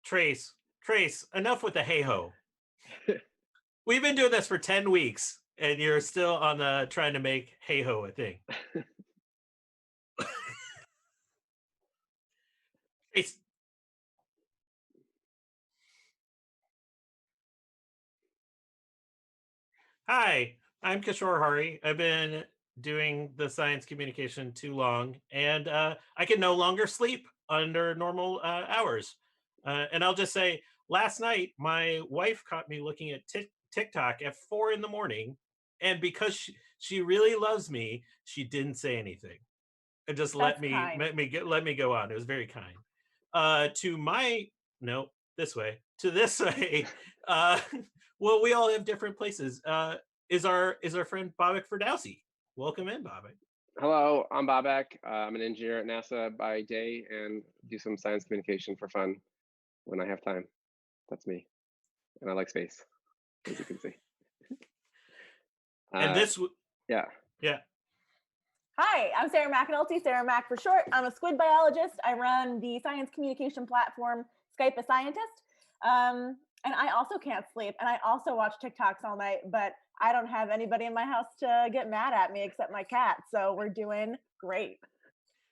Trace, enough with the hey-ho. We've been doing this for 10 weeks, and you're still on the trying to make hey-ho a thing. Trace, hi, I'm Kishore Hari. I've been doing the science communication too long, and I can no longer sleep under normal hours. And I'll just say, last night my wife caught me looking at TikTok at 4 in the morning, and because she really loves me, she didn't say anything and just That's kind. let me go on. It was very kind. To my no this way to this way. Uh, well, we all have different places. Is our friend Bobak Ferdowsi? Welcome in, Bobak. Hello, I'm Bobak. I'm an engineer at NASA by day and do some science communication for fun when I have time. That's me. And I like space, as you can see. And yeah. Yeah. Hi, I'm Sarah McAnulty, Sarah Mac for short. I'm a squid biologist. I run the science communication platform SkypeAScientist. And I also can't sleep, and I also watch TikToks all night, but I don't have anybody in my house to get mad at me except my cat, so we're doing great.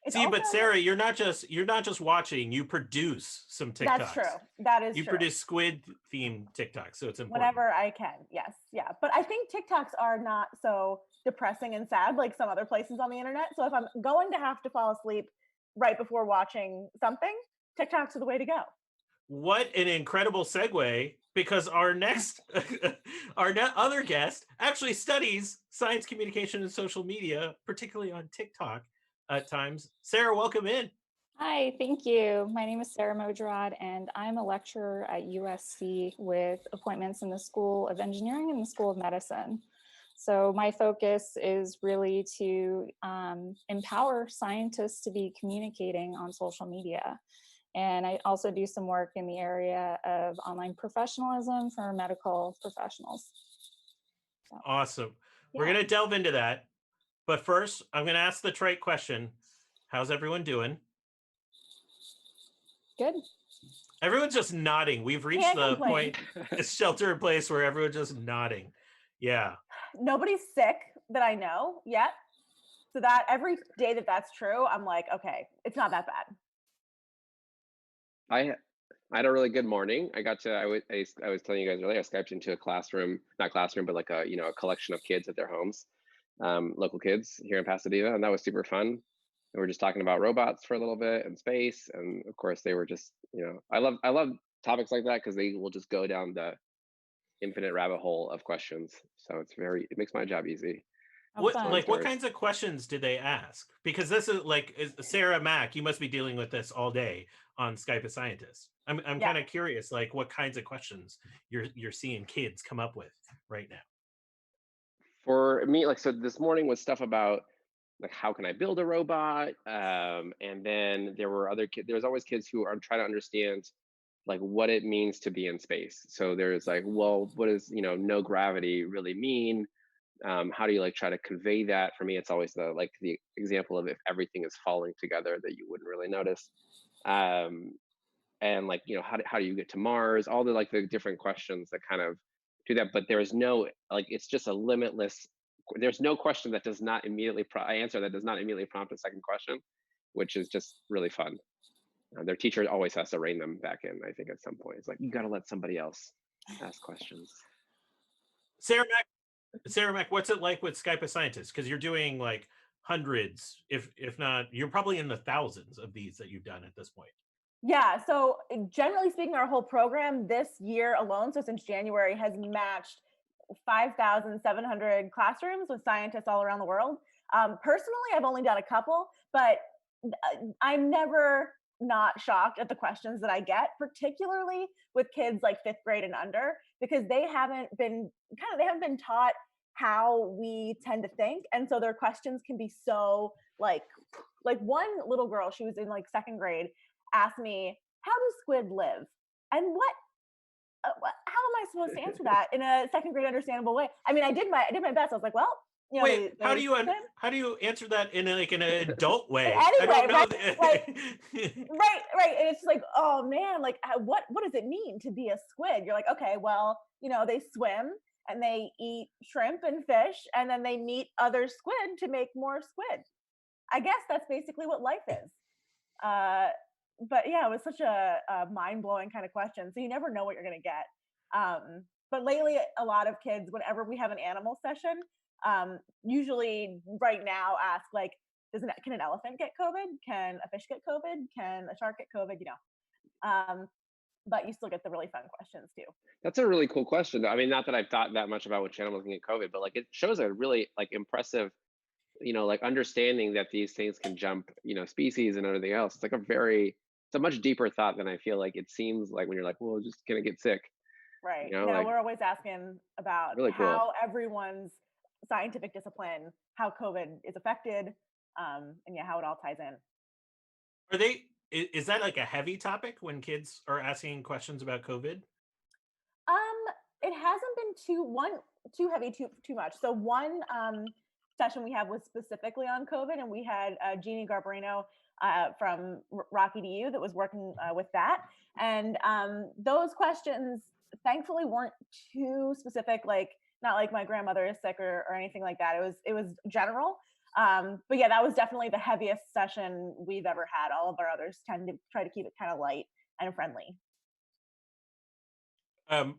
See, but Sarah, you're not just watching. You produce some TikToks. That's true. That is true. You produce squid themed TikToks, so it's important. Whenever I can, yes, yeah. But I think TikToks are not so depressing and sad like some other places on the internet. So if I'm going to have to fall asleep right before watching something, TikToks are the way to go. What an incredible segue, because our next other guest actually studies science communication and social media, particularly on TikTok at times. Sarah, welcome in. Hi, thank you. My name is Sarah Mojarad, and I'm a lecturer at USC with appointments in the School of Engineering and the School of Medicine. So my focus is really to empower scientists to be communicating on social media. And I also do some work in the area of online professionalism for medical professionals. So, awesome. Yeah. We're going to delve into that. But first, I'm going to ask the trite question. How's everyone doing? Good. Everyone's just nodding. We've reached the point, it's shelter in place, where everyone's just nodding. Yeah. Nobody's sick that I know yet. So that every day that's true, I'm like, okay, it's not that bad. I had a really good morning. I was telling you guys earlier, I Skyped into a classroom, not classroom, but like a collection of kids at their homes, local kids here in Pasadena, and that was super fun. And we're just talking about robots for a little bit and space, and of course they were just, I love topics like that because they will just go down the infinite rabbit hole of questions. So it makes my job easy. What kinds of questions did they ask? Because this is Sarah Mac, you must be dealing with this all day on SkypeAScientist. I'm kind of curious, like what kinds of questions you're seeing kids come up with right now. For me, so this morning was stuff about like how can I build a robot, and then there were other kids. There's always kids who are trying to understand like what it means to be in space. So there's like, well, what does no gravity really mean? How do you try to convey that? For me, it's always the example of if everything is falling together that you wouldn't really notice. And how do you get to Mars? All the different questions that kind of do that, but there is no it's just a limitless. There's no question that does not immediately answer that does not immediately prompt a second question, which is just really fun. Their teacher always has to rein them back in. I think at some point it's like you got to let somebody else ask questions. Sarah Mac, what's it like with SkypeAScientist? Because you're doing like hundreds, if not, you're probably in the thousands of these that you've done at this point. Yeah, so generally speaking, our whole program this year alone, so since January, has matched 5,700 classrooms with scientists all around the world. Personally, I've only done a couple, but I'm never not shocked at the questions that I get, particularly with kids like 5th grade and under, because they haven't been taught how we tend to think. And so their questions can be so like one little girl, she was in 2nd grade, asked me, how do squid live? And how am I supposed to answer that in a 2nd grade understandable way? I mean, I did my best. I was like, well, You know, Wait, how do they you swim. how do you answer that in like an adult way? Anyway, I don't know. right? Like, right. And it's like, oh man, like what does it mean to be a squid? You're like, okay, well, you know, they swim and they eat shrimp and fish, and then they meet other squid to make more squid. I guess that's basically what life is. But yeah, it was such a mind blowing kind of question. So you never know what you're gonna get. But lately, a lot of kids, whenever we have an animal session, usually right now ask like, can an elephant get COVID? Can a fish get COVID? Can a shark get COVID? You know, but you still get the really fun questions too. That's a really cool question. I mean, not that I've thought that much about which animals can get COVID, but like it shows a really like impressive, like understanding that these things can jump, species and everything else. It's like it's a much deeper thought than I feel like it seems like when you're like, well, just gonna get sick. Right. Like We're always asking about really cool. how everyone's scientific discipline, how COVID is affected, and yeah, how it all ties in. Are they? Is that like a heavy topic when kids are asking questions about COVID? It hasn't been too heavy, too much. So one session we have was specifically on COVID, and we had Jeannie Garbarino from Rocky DU that was working with that, and those questions thankfully weren't too specific, like not like my grandmother is sick or anything like that. It was general. But yeah, that was definitely the heaviest session we've ever had. All of our others tend to try to keep it kind of light and friendly.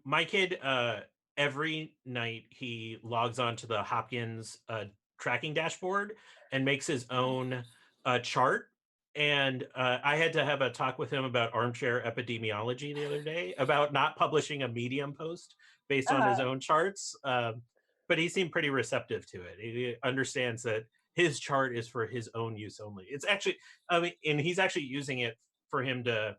My kid, every night he logs on to the Hopkins tracking dashboard and makes his own chart. And I had to have a talk with him about armchair epidemiology the other day about not publishing a Medium post based on his own charts. But he seemed pretty receptive to it. He understands that his chart is for his own use only. It's actually, I mean, and he's actually using it for him to,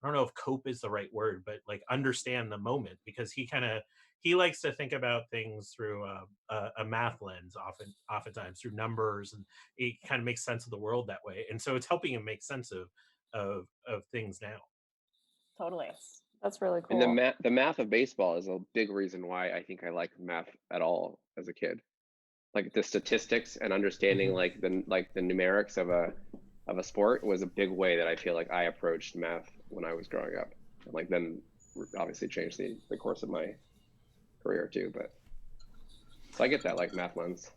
I don't know if cope is the right word, but like understand the moment, because he likes to think about things through a math lens, oftentimes through numbers, and he kind of makes sense of the world that way. And so it's helping him make sense of things now. Totally. That's really cool. And the math of baseball is a big reason why I think I like math at all as a kid. Like the statistics and understanding like the numerics of a sport was a big way that I feel like I approached math when I was growing up. And like then obviously changed the course of my career too. But so I get that like math lens.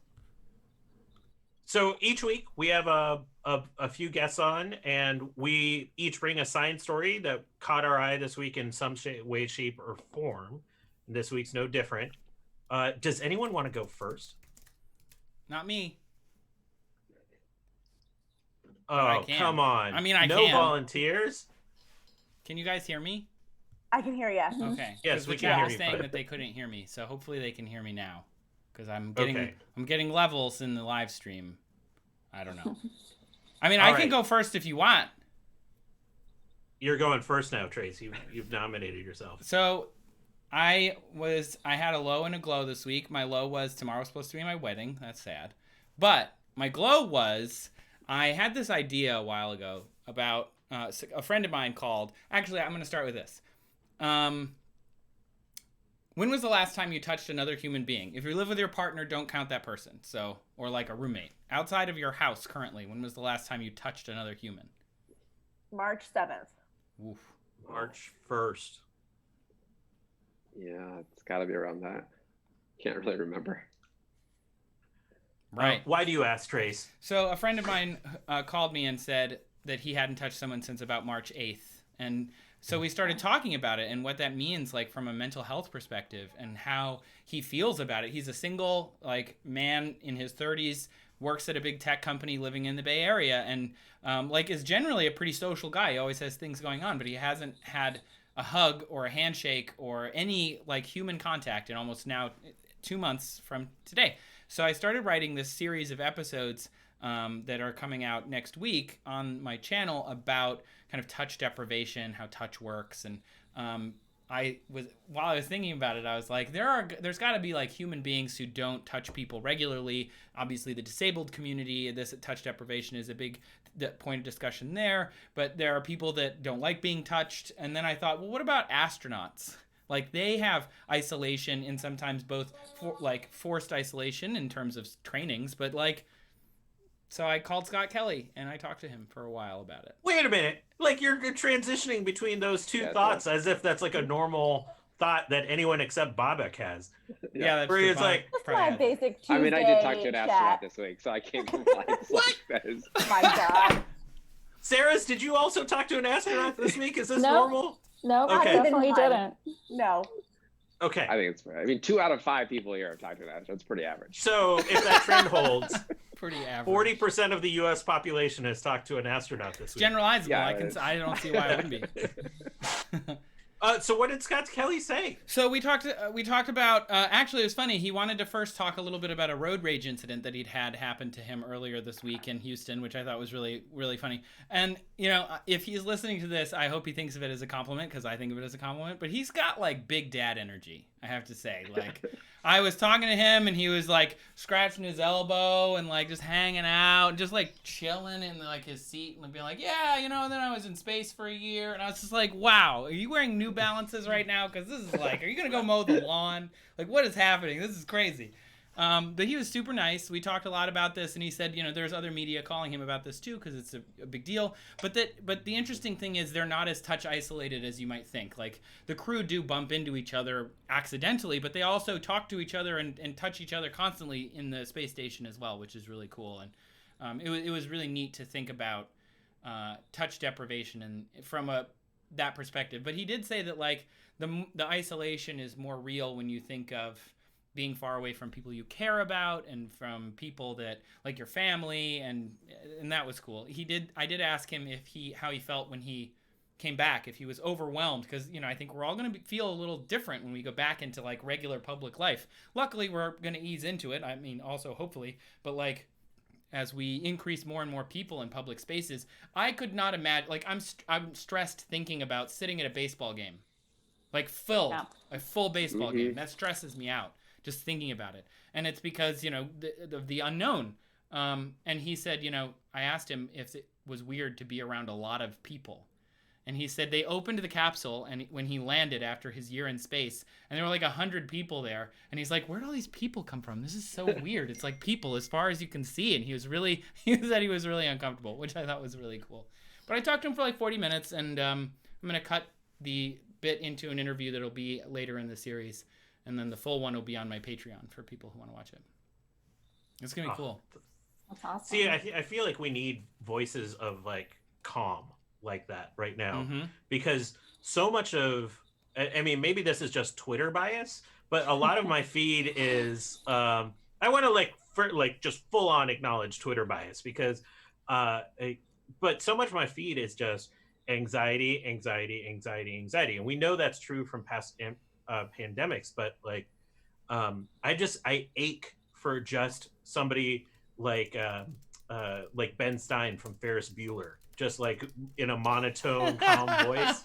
So each week we have a few guests on, and we each bring a science story that caught our eye this week in some way, shape, or form. And this week's no different. Does anyone want to go first? Not me. Oh, come on. I mean, I no can. volunteers? Can you guys hear me? I can hear you. Okay. Yes, we the can chat hear was you. saying But that they couldn't hear me, so hopefully they can hear me now, because I'm getting levels in the live stream. I don't know. I mean, I can go first if you want. You're going first now, Trace. You've nominated yourself. So I had a low and a glow this week. My low was tomorrow's supposed to be my wedding. That's sad. But my glow was I had this idea a while ago about a friend of mine called. Actually, I'm going to start with this. When was the last time you touched another human being? If you live with your partner, don't count that person. So, or like a roommate. Outside of your house currently, when was the last time you touched another human? March 7th. Oof. March 1st. Yeah, it's got to be around that. Can't really remember. Right. Why do you ask, Trace? So a friend of mine called me and said that he hadn't touched someone since about March 8th. And so we started talking about it and what that means, like from a mental health perspective, and how he feels about it. He's a single like man in his 30s, works at a big tech company living in the Bay Area, and like is generally a pretty social guy. He always has things going on, but he hasn't had a hug or a handshake or any like human contact in almost now 2 months from today. So I started writing this series of episodes that are coming out next week on my channel about kind of touch deprivation, how touch works. And while I was thinking about it, I was like, there's got to be like human beings who don't touch people regularly. Obviously, the disabled community, this touch deprivation is a big point of discussion there. But there are people that don't like being touched. And then I thought, well, what about astronauts? Like they have isolation and sometimes both forced isolation in terms of trainings, but like, so I called Scott Kelly and I talked to him for a while about it. Wait a minute. Like you're transitioning between those two thoughts as if that's like a normal thought that anyone except Bobak has. Yeah, that's Where true. it's like, That's my basic Tuesday I mean, I did talk to an astronaut chat. this week, so I can't complain. What? That is, My God. Sarah's, did you also talk to an astronaut this week? Is this No. normal? No, Okay. definitely didn't. No. Okay. I think it's fair. I mean, 2 out of 5 people here have talked to an astronaut. That's pretty average. So if that trend holds, Pretty average. 40% of the U.S. population has talked to an astronaut this week. Generalizable. Yeah, I don't see why it wouldn't be. So what did Scott Kelly say? So we talked about, actually it was funny, he wanted to first talk a little bit about a road rage incident that he'd had happen to him earlier this week in Houston, which I thought was really, really funny. And, you know, if he's listening to this, I hope he thinks of it as a compliment, because I think of it as a compliment, but he's got like big dad energy, I have to say. Like, I was talking to him and he was like scratching his elbow and like just hanging out, just like chilling in like his seat and being like, yeah, you know, and then I was in space for a year. And I was just like, wow, are you wearing New Balances right now? Because this is like, are you going to go mow the lawn? Like, what is happening? This is crazy. But he was super nice. We talked a lot about this, and he said, you know, there's other media calling him about this too because it's a big deal. But the interesting thing is they're not as touch isolated as you might think. Like the crew do bump into each other accidentally, but they also talk to each other and touch each other constantly in the space station as well, which is really cool. And it was really neat to think about touch deprivation and from that perspective. But he did say that like the isolation is more real when you think of being far away from people you care about and from people that like your family, and that was cool. I did ask him how he felt when he came back, if he was overwhelmed, because, you know, I think we're all going to feel a little different when we go back into like regular public life. Luckily, we're going to ease into it. I mean, also hopefully, but like as we increase more and more people in public spaces, I could not imagine, like I'm stressed thinking about sitting at a baseball game, like a full baseball game. That stresses me out just thinking about it. And it's because, you know, the unknown. And he said, you know, I asked him if it was weird to be around a lot of people. And he said they opened the capsule and when he landed after his year in space, and there were like 100 people there. And he's like, where'd all these people come from? This is so weird. It's like people as far as you can see. And he said he was really uncomfortable, which I thought was really cool. But I talked to him for like 40 minutes, and I'm going to cut the bit into an interview that'll be later in the series. And then the full one will be on my Patreon for people who want to watch it. It's going to be cool. That's awesome. See, I feel like we need voices of like calm like that right now, because so much of, I mean, maybe this is just Twitter bias, but a lot of my feed is, I want to just full on acknowledge Twitter bias because, but so much of my feed is just anxiety. And we know that's true from past pandemics, but like I ache for just somebody like Ben Stein from Ferris Bueller, just like in a monotone calm voice.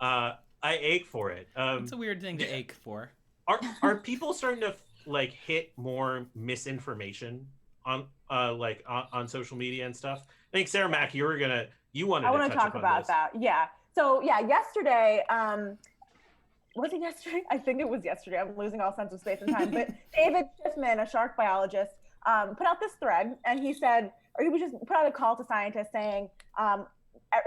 I ache for it. It's a weird thing to ache for. Are people starting to like hit more misinformation on on social media and stuff? I think Sarah Mack, I want to talk about that. Yeah. So yeah, yesterday, was it yesterday? I think it was yesterday. I'm losing all sense of space and time. But David Schiffman, a shark biologist, put out this thread, and he said, or he was just put out a call to scientists saying,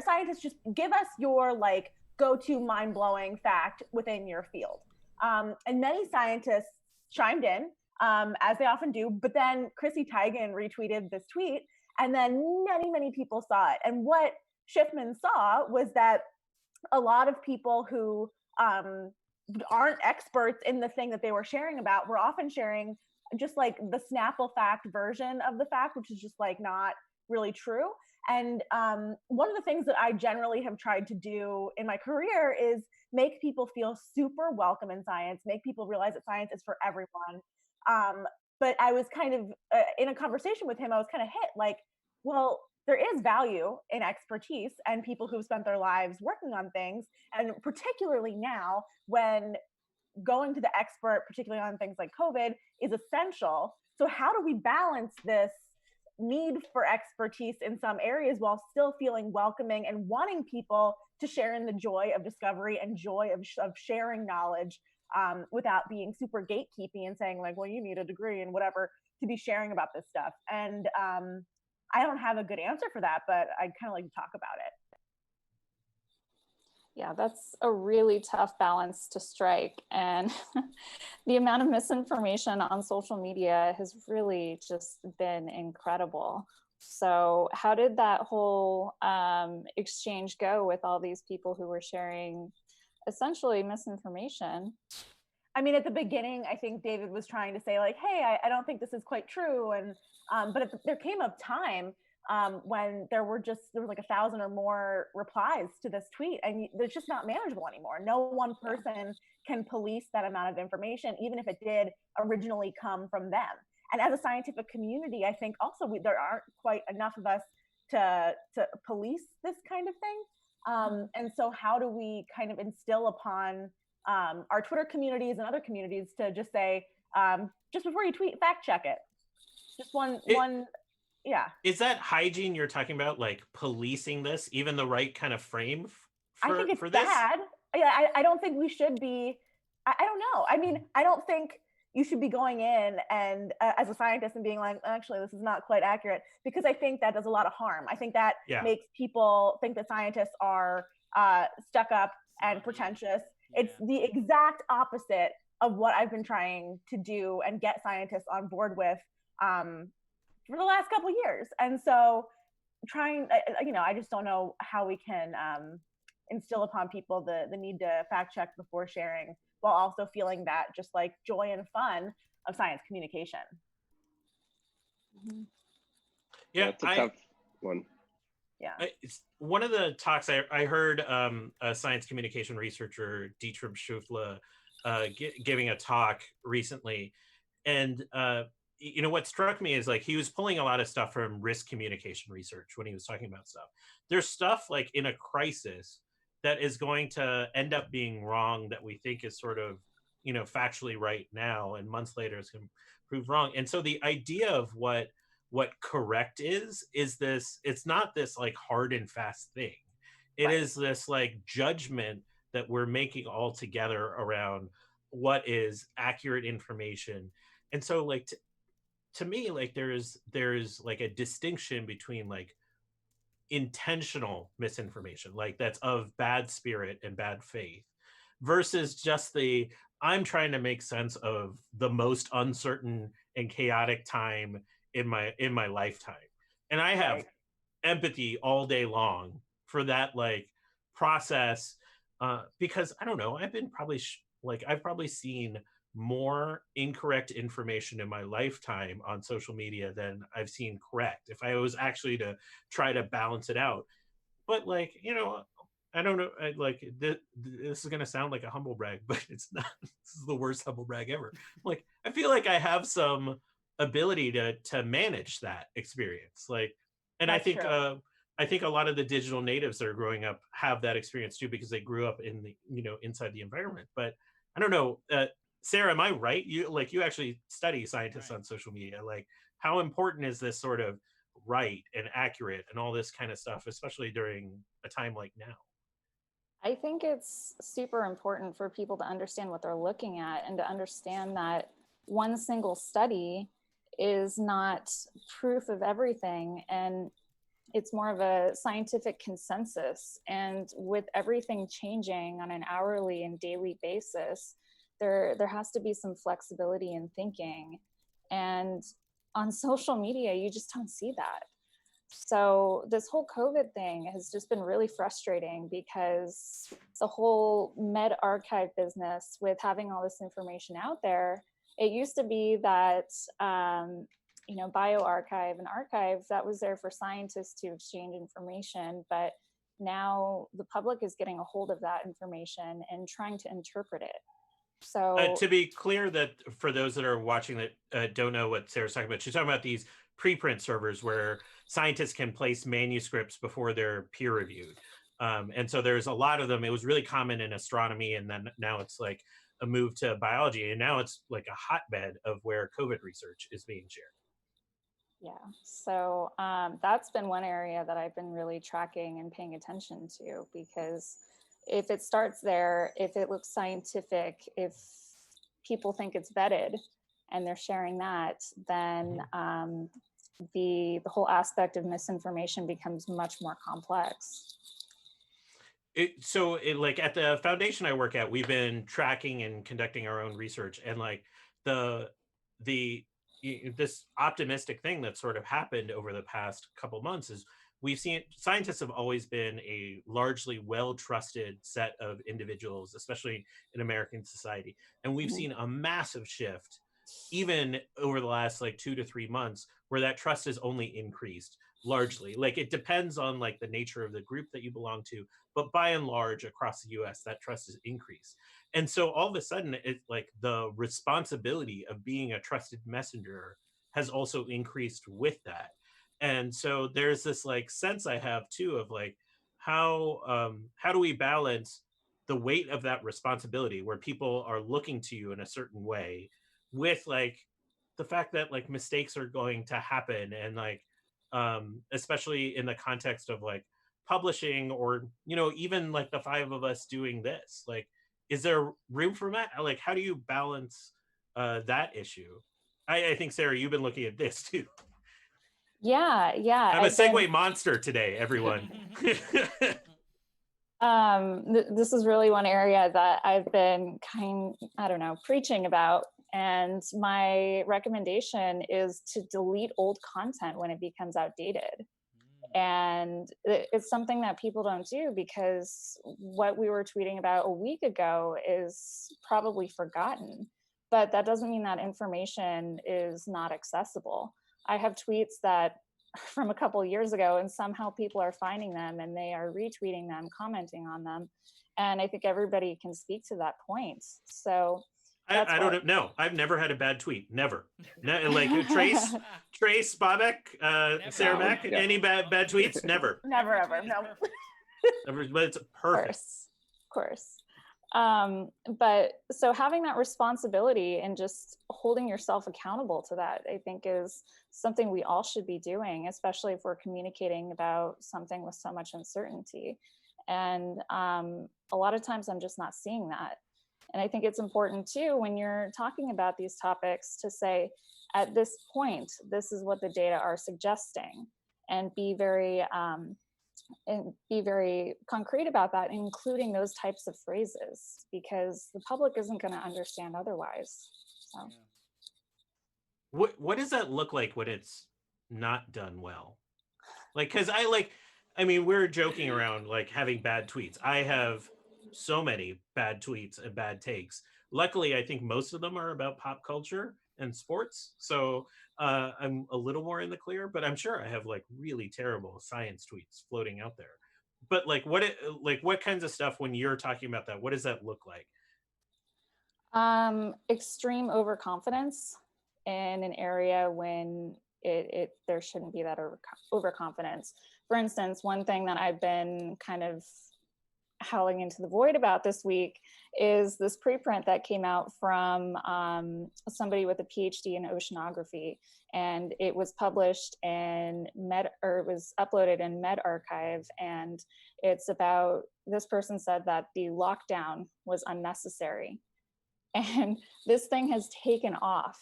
scientists, just give us your like go-to mind-blowing fact within your field. And many scientists chimed in, as they often do. But then Chrissy Teigen retweeted this tweet, and then many people saw it. And what Schiffman saw was that a lot of people who aren't experts in the thing that they were sharing about were often sharing just like the Snapple fact version of the fact, which is just like not really true. And one of the things that I generally have tried to do in my career is make people feel super welcome in science, make people realize that science is for everyone. But I was kind of in a conversation with him, I was kind of hit like, well, there is value in expertise and people who've spent their lives working on things. And particularly now when going to the expert, particularly on things like COVID, is essential. So how do we balance this need for expertise in some areas while still feeling welcoming and wanting people to share in the joy of discovery and joy of sharing knowledge, without being super gatekeepy and saying like, well, you need a degree and whatever to be sharing about this stuff. And I don't have a good answer for that, but I'd kind of like to talk about it. Yeah, that's a really tough balance to strike. And the amount of misinformation on social media has really just been incredible. So how did that whole exchange go with all these people who were sharing essentially misinformation? I mean, at the beginning, I think David was trying to say like, hey, I don't think this is quite true. And but there came a time when there was like 1,000 or more replies to this tweet, and it's just not manageable anymore. No one person can police that amount of information, even if it did originally come from them. And as a scientific community, I think also there aren't quite enough of us to police this kind of thing. And so how do we kind of instill upon our Twitter communities and other communities to just say, just before you tweet, fact check it. Just one. Yeah. Is that hygiene you're talking about, like policing this, even the right kind of frame I think it's for this? bad. Yeah, I don't think we should be. I don't know. I mean, I don't think you should be going in and as a scientist and being like, actually, this is not quite accurate, because I think that does a lot of harm. I think that makes people think that scientists are stuck up and pretentious. It's the exact opposite of what I've been trying to do and get scientists on board with for the last couple of years. And so I just don't know how we can instill upon people the need to fact check before sharing, while also feeling that just like joy and fun of science communication. Yeah, that's a tough one. Yeah. It's one of the talks I heard a science communication researcher, Dietram Schufla, giving a talk recently. And what struck me is like he was pulling a lot of stuff from risk communication research when he was talking about stuff. There's stuff like in a crisis that is going to end up being wrong that we think is sort of, factually right now, and months later it's going to prove wrong. And so the idea of what correct is this, it's not this like hard and fast thing. It is this like judgment that we're making all together around what is accurate information. And so like to me, like there's like a distinction between like intentional misinformation, like that's of bad spirit and bad faith, versus just I'm trying to make sense of the most uncertain and chaotic time in my lifetime. And I have empathy all day long for that like process, because I don't know, I've been I've probably seen more incorrect information in my lifetime on social media than I've seen correct, if I was actually to try to balance it out. But like, I don't know, this is going to sound like a humble brag, but it's not. This is the worst humble brag ever. Like, I feel like I have some ability to manage that experience. Like, and I think a lot of the digital natives that are growing up have that experience too, because they grew up in the, inside the environment. But I don't know, Sarah, am I right? You actually study scientists on social media. Like, how important is this sort of right and accurate and all this kind of stuff, especially during a time like now? I think it's super important for people to understand what they're looking at, and to understand that one single study is not proof of everything, and it's more of a scientific consensus. And with everything changing on an hourly and daily basis, there has to be some flexibility in thinking. And on social media, you just don't see that. So this whole COVID thing has just been really frustrating, because the whole med archive business with having all this information out there, it used to be that, bioarchive and archive, that was there for scientists to exchange information. But now the public is getting a hold of that information and trying to interpret it. So to be clear, that for those that are watching that don't know what Sarah's talking about, she's talking about these preprint servers where scientists can place manuscripts before they're peer reviewed. And so there's a lot of them. It was really common in astronomy, and then now it's like a move to biology, and now it's like a hotbed of where COVID research is being shared. Yeah, so that's been one area that I've been really tracking and paying attention to, because if it starts there, if it looks scientific, if people think it's vetted and they're sharing that, then the whole aspect of misinformation becomes much more complex. So like at the foundation I work at, we've been tracking and conducting our own research, and like the this optimistic thing that sort of happened over the past couple months is we've seen scientists have always been a largely well trusted set of individuals, especially in American society, and we've seen a massive shift even over the last like 2 to 3 months where that trust has only increased largely. Like it depends on like the nature of the group that you belong to, but by and large across the US that trust has increased. And so all of a sudden it's like the responsibility of being a trusted messenger has also increased with that. And so there's this like sense I have too of like how do we balance the weight of that responsibility where people are looking to you in a certain way with like the fact that like mistakes are going to happen, and like especially in the context of like publishing, or even like the five of us doing this, like is there room for that? Like how do you balance that issue? I think Sarah, you've been looking at this too. Yeah, I'm a I've been segue monster today, everyone. this is really one area that I've been preaching about. And my recommendation is to delete old content when it becomes outdated. And it's something that people don't do, because what we were tweeting about a week ago is probably forgotten, but that doesn't mean that information is not accessible. I have tweets that from a couple years ago, and somehow people are finding them and they are retweeting them, commenting on them. And I think everybody can speak to that point. So I don't know. I've never had a bad tweet. Never. Like Trace, Bobak, Sarah Mack, Yeah. any bad tweets? Never. Never ever. No. Never, but it's perfect. Of course. But so having that responsibility and just holding yourself accountable to that, I think is something we all should be doing, especially if we're communicating about something with so much uncertainty. And a lot of times I'm just not seeing that. And I think it's important too, when you're talking about these topics, to say, at this point, this is what the data are suggesting, and be very concrete about that, including those types of phrases, because the public isn't going to understand otherwise. So. What does that look like when it's not done well? Like, because we're joking around like having bad tweets. I have so many bad tweets and bad takes. Luckily, I think most of them are about pop culture and sports, so I'm a little more in the clear. But I'm sure I have like really terrible science tweets floating out there. But like, what kinds of stuff when you're talking about that? What does that look like? Extreme overconfidence in an area when there shouldn't be that overconfidence. For instance, one thing that I've been kind of howling into the void about this week is this preprint that came out from somebody with a PhD in oceanography, and it was published in it was uploaded in medRxiv, and it's about, this person said that the lockdown was unnecessary, and this thing has taken off.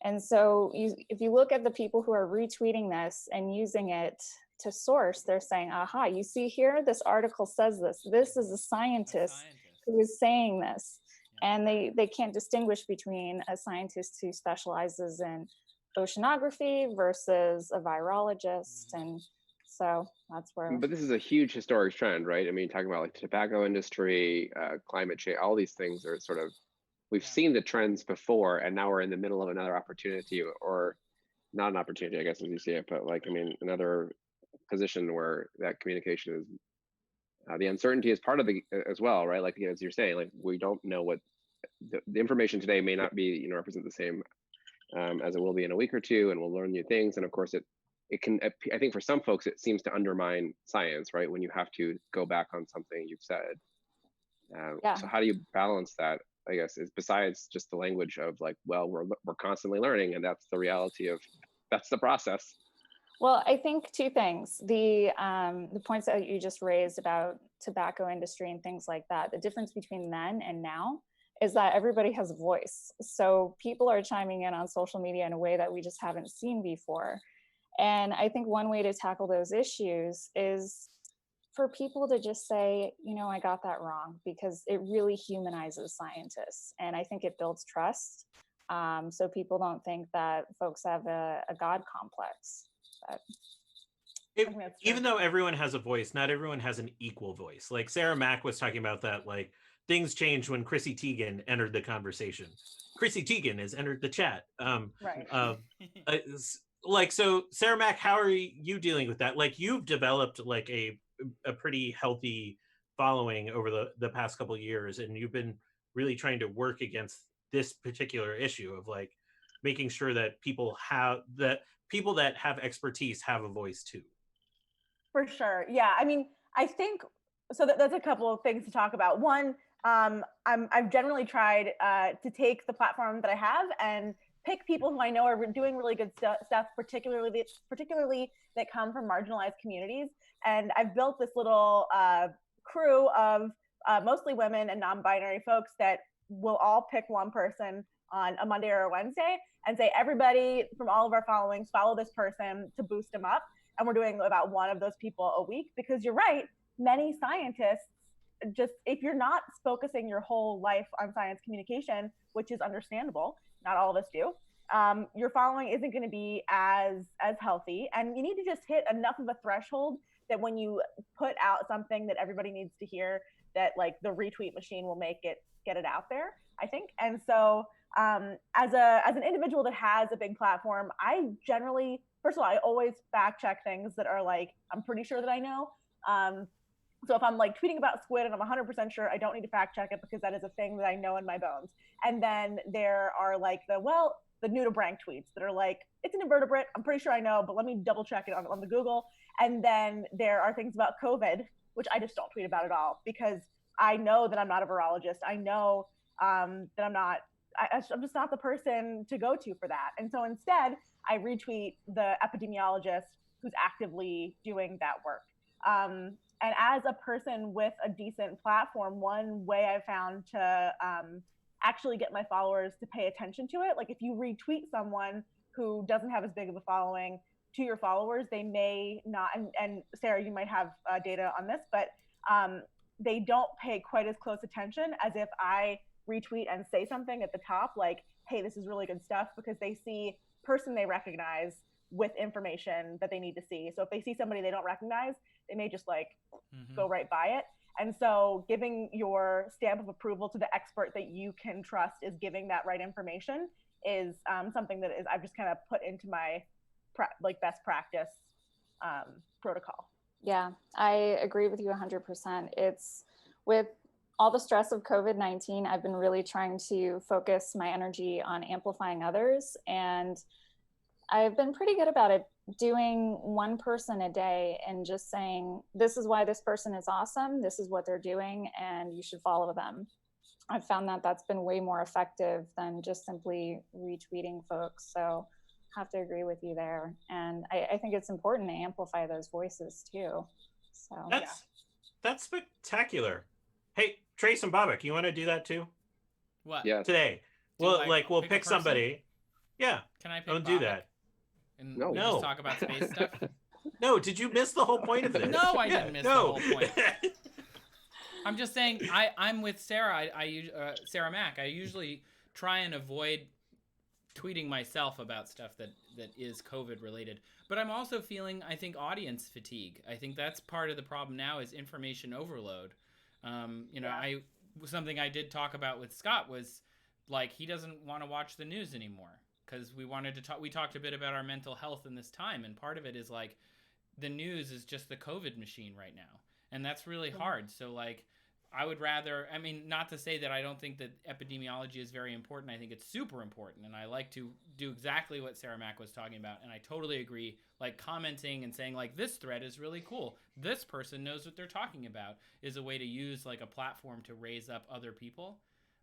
And so if you look at the people who are retweeting this and using it to source, they're saying, aha, you see here, this article says this. This is a scientist who is saying this. And they can't distinguish between a scientist who specializes in oceanography versus a virologist. And so that's where. But this is a huge historic trend, right? I mean, talking about like the tobacco industry, climate change, all these things are sort of, we've seen the trends before, and now we're in the middle of another opportunity, or not an opportunity, I guess, as you see it, but like, I mean, another position where that communication is, the uncertainty is part of the as well, right? Like, as you're saying, like, we don't know what the information today may not be, represent the same as it will be in a week or two, and we'll learn new things. And of course, it can, I think for some folks, it seems to undermine science, right? When you have to go back on something you've said. So how do you balance that? I guess is besides just the language of like, well, we're constantly learning, and that's the reality of that's the process. Well, I think two things. The points that you just raised about tobacco industry and things like that, the difference between then and now is that everybody has a voice. So people are chiming in on social media in a way that we just haven't seen before. And I think one way to tackle those issues is for people to just say, I got that wrong, because it really humanizes scientists. And I think it builds trust. So people don't think that folks have a God complex. But Even though everyone has a voice, not everyone has an equal voice. Like Sarah Mack was talking about that, like things changed when Chrissy Teigen entered the conversation. Chrissy Teigen has entered the chat. Right. Like, so Sarah Mack, how are you dealing with that? Like, you've developed like a pretty healthy following over the past couple of years, and you've been really trying to work against this particular issue of like making sure that people that have expertise have a voice too. For sure. Yeah. I mean, I think so. That's a couple of things to talk about. One, I've generally tried to take the platform that I have and pick people who I know are doing really good stuff, particularly that come from marginalized communities. And I've built this little crew of mostly women and non-binary folks that will all pick one person on a Monday or a Wednesday and say, everybody from all of our followings, follow this person to boost them up. And we're doing about one of those people a week, because you're right, many scientists, just if you're not focusing your whole life on science communication, which is understandable, not all of us do, your following isn't going to be as healthy. And you need to just hit enough of a threshold that when you put out something that everybody needs to hear, that like the retweet machine will get it out there, I think. And so as an individual that has a big platform, I generally, first of all, I always fact check things that are like, I'm pretty sure that I know. So if I'm like tweeting about squid and I'm 100% sure, I don't need to fact check it, because that is a thing that I know in my bones. And then there are like the nudibranch tweets that are like, it's an invertebrate, I'm pretty sure I know, but let me double check it on the Google. And then there are things about COVID, which I just don't tweet about at all, because I know that I'm not a virologist. I know that I'm just not the person to go to for that. And so instead, I retweet the epidemiologist who's actively doing that work. And as a person with a decent platform, one way I found to actually get my followers to pay attention to it, like if you retweet someone who doesn't have as big of a following to your followers, they may not, and Sarah, you might have data on this, but they don't pay quite as close attention as if I retweet and say something at the top like, hey, this is really good stuff, because they see person they recognize with information that they need to see. So if they see somebody they don't recognize, they may just like go right by it. And so giving your stamp of approval to the expert that you can trust is giving that right information is something that I've just kind of put into my best practice protocol. Yeah, I agree with you 100%. It's with all the stress of COVID-19, I've been really trying to focus my energy on amplifying others. And I've been pretty good about it, doing one person a day and just saying, this is why this person is awesome. This is what they're doing, and you should follow them. I've found that that's been way more effective than just simply retweeting folks. So I have to agree with you there. And I think it's important to amplify those voices too. So that's spectacular. Hey, Trace and Bobak, you want to do that too? What? Yeah. Today. We'll pick somebody. Yeah. Can I pick Don't do Bobak? that. And No. we just talk about space stuff? No, did you miss the whole point of this? No, I didn't miss the whole point. I'm just saying, I'm with Sarah. Sarah Mack. I usually try and avoid tweeting myself about stuff that is COVID related. But I'm also feeling, I think, audience fatigue. I think that's part of the problem now is information overload. Something I did talk about with Scott was like he doesn't want to watch the news anymore because we talked a bit about our mental health in this time, and part of it is like the news is just the COVID machine right now, and that's really hard. So like I would rather, I mean, not to say that I don't think that epidemiology is very important. I think it's super important, and I like to do exactly what Sarah Mack was talking about, and I totally agree. Like commenting and saying like this thread is really cool, this person knows what they're talking about, is a way to use like a platform to raise up other people.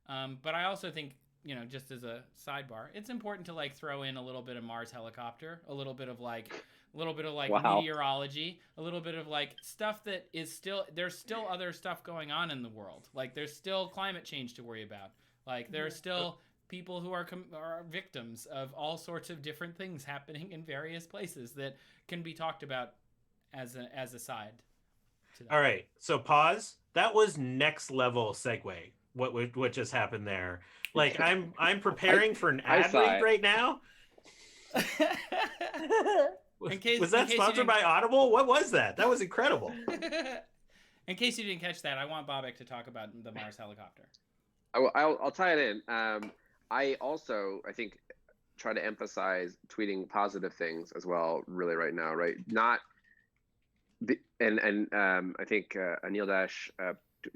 But I also think you know, just as a sidebar, it's important to like throw in a little bit of Mars helicopter, a little bit of like Wow. meteorology, a little bit of like stuff that is still, there's still other stuff going on in the world. Like there's still climate change to worry about. Like there's still people who are victims of all sorts of different things happening in various places that can be talked about as a side to that. All right, so pause. That was next level segue. What just happened there? Like I'm preparing for an I ad saw read it. right now. Was that in case sponsored by Audible? What was that? That was incredible. In case you didn't catch that, I want Bobak to talk about the Mars helicopter. I'll tie it in. I also, I think, try to emphasize tweeting positive things as well, really right now, right? Not, I think Anil Dash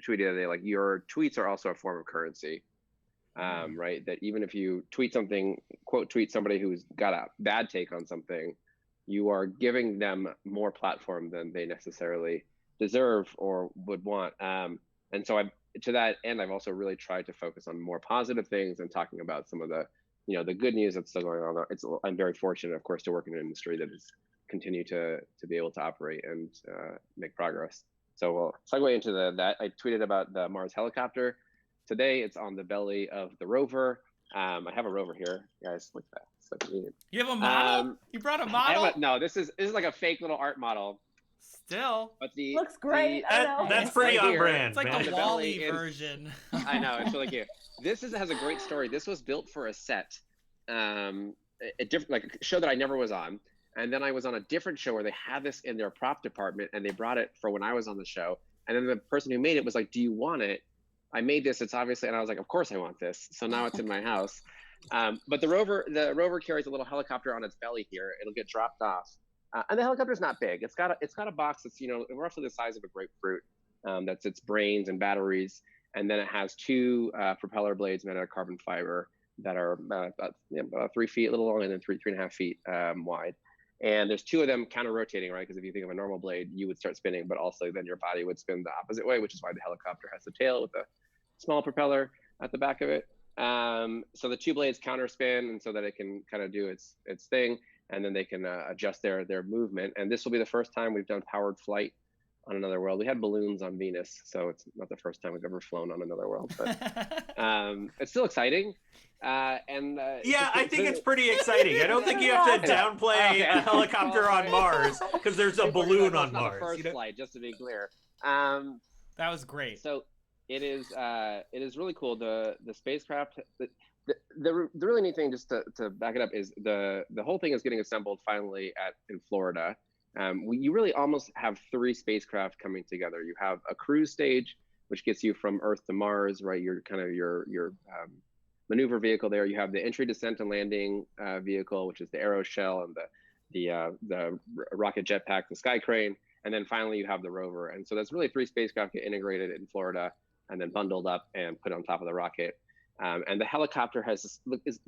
tweeted the other day, like your tweets are also a form of currency, right? That even if you tweet something, quote tweet somebody who's got a bad take on something, you are giving them more platform than they necessarily deserve or would want. And so to that end, I've also really tried to focus on more positive things and talking about some of the, you know, the good news that's still going on. I'm very fortunate, of course, to work in an industry that has continued to be able to operate and make progress. So we'll segue into that. I tweeted about the Mars helicopter. Today, it's on the belly of the rover. I have a rover here, guys. Look at that. So convenient. You have a model? You brought a model? No, this is like a fake little art model. Still. But the looks great. I know. That's pretty right on here. brand. It's like man. the belly Wall-E is- version. I know, it's really cute. This has a great story. This was built for a set, a different, like a show that I never was on. And then I was on a different show where they had this in their prop department, and they brought it for when I was on the show. And then the person who made it was like, "Do you want it? I made this. It's obviously," and I was like, "Of course I want this." So now it's in my house. But the rover carries a little helicopter on its belly here. It'll get dropped off, and the helicopter's not big. It's got a box that's, you know, roughly the size of a grapefruit. That's its brains and batteries, and then it has two propeller blades made out of carbon fiber that are about 3 feet, a little long, and then 3.5 feet wide. And there's two of them counter-rotating, right? Because if you think of a normal blade, you would start spinning, but also then your body would spin the opposite way, which is why the helicopter has the tail with a small propeller at the back of it. So the two blades counter spin, and so that it can kind of do its thing, and then they can adjust their movement. And this will be the first time we've done powered flight on another world. We had balloons on Venus, so it's not the first time we've ever flown on another world, but it's still exciting. Yeah, I think it's pretty exciting. I don't think you have to downplay a helicopter on Mars because there's a balloon on Mars. The first You know? flight, just to be clear. That was great. So it is really cool. The spacecraft. The really neat thing, just to back it up, is the whole thing is getting assembled finally in Florida. You really almost have three spacecraft coming together. You have a cruise stage, which gets you from Earth to Mars, right? Your kind of your maneuver vehicle there. You have the entry, descent, and landing vehicle, which is the aeroshell and the rocket jetpack, the sky crane, and then finally you have the rover. And so that's really three spacecraft get integrated in Florida and then bundled up and put on top of the rocket. And the helicopter is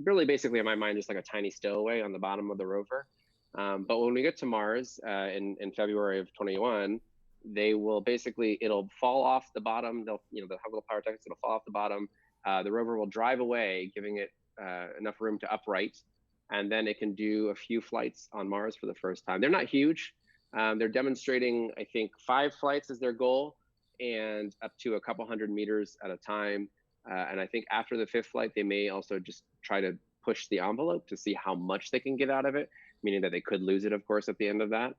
really basically, in my mind, just like a tiny stowaway on the bottom of the rover. But when we get to Mars in February of 21, it'll fall off the bottom. They'll have little power tanks. It'll fall off the bottom. The rover will drive away, giving it enough room to upright, and then it can do a few flights on Mars for the first time. They're not huge. They're demonstrating, I think, 5 flights is their goal, and up to a couple hundred meters at a time. And I think after the 5th flight, they may also just try to push the envelope to see how much they can get out of it, meaning that they could lose it, of course, at the end of that.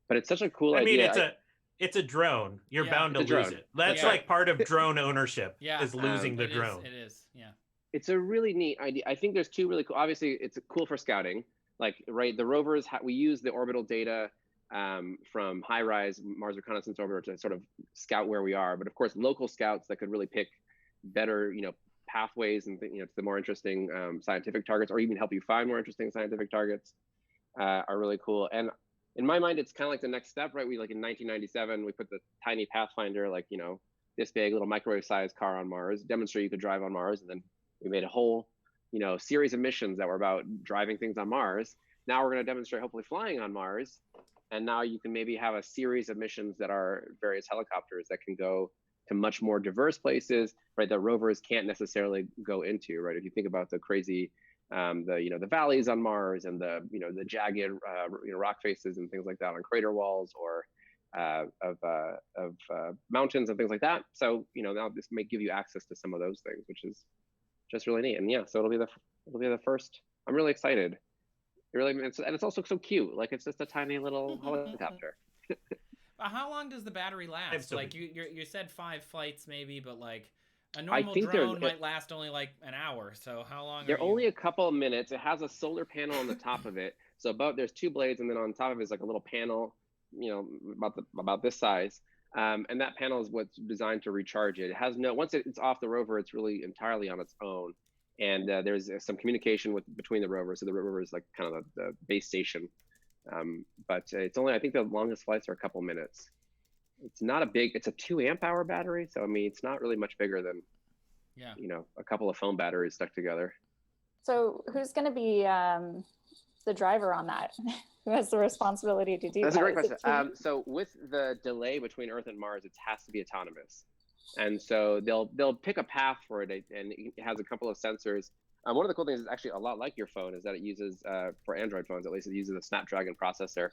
But it's such a cool idea. I mean, it's a drone. You're bound to lose it. That's like part of drone ownership is losing the drone. It is, yeah. It's a really neat idea. I think there's two really cool. Obviously, it's cool for scouting. Like, right, the rovers, we use the orbital data from HiRISE, Mars Reconnaissance Orbiter, to sort of scout where we are. But of course, local scouts that could really pick better, pathways and to the more interesting scientific targets, or even help you find more interesting scientific targets, are really cool. And in my mind, it's kind of like the next step, right? We, like in 1997, we put the tiny Pathfinder, like, this big little microwave-sized car on Mars, demonstrate you could drive on Mars, and then we made a whole, series of missions that were about driving things on Mars. Now we're going to demonstrate hopefully flying on Mars, and now you can maybe have a series of missions that are various helicopters that can go to much more diverse places, right, that rovers can't necessarily go into, right? If you think about the crazy, the valleys on Mars and the jagged rock faces and things like that on crater walls, or of mountains and things like that. So now this may give you access to some of those things, which is just really neat. And yeah, so it'll be the first. I'm really excited. And it's also so cute. Like, it's just a tiny little helicopter. How long does the battery last? Absolutely. Like you said 5 flights maybe, but like a normal drone might last only like an hour. So how long? They're only a couple of minutes. It has a solar panel on the top of it. So there's 2 blades, and then on top of it is like a little panel, about this size. And that panel is what's designed to recharge it. It has once it's off the rover, it's really entirely on its own. And there's some communication between the rovers. So the rover is like kind of the base station. But it's only, I think the longest flights are a couple minutes. It's not it's a 2 amp hour battery. So, I mean, it's not really much bigger than, a couple of phone batteries stuck together. So who's going to be the driver on that? Who has the responsibility to do that? That's a great question. So with the delay between Earth and Mars, it has to be autonomous. And so they'll pick a path for it, and it has a couple of sensors. One of the cool things is actually a lot like your phone, is that it uses, for Android phones at least, it uses a Snapdragon processor.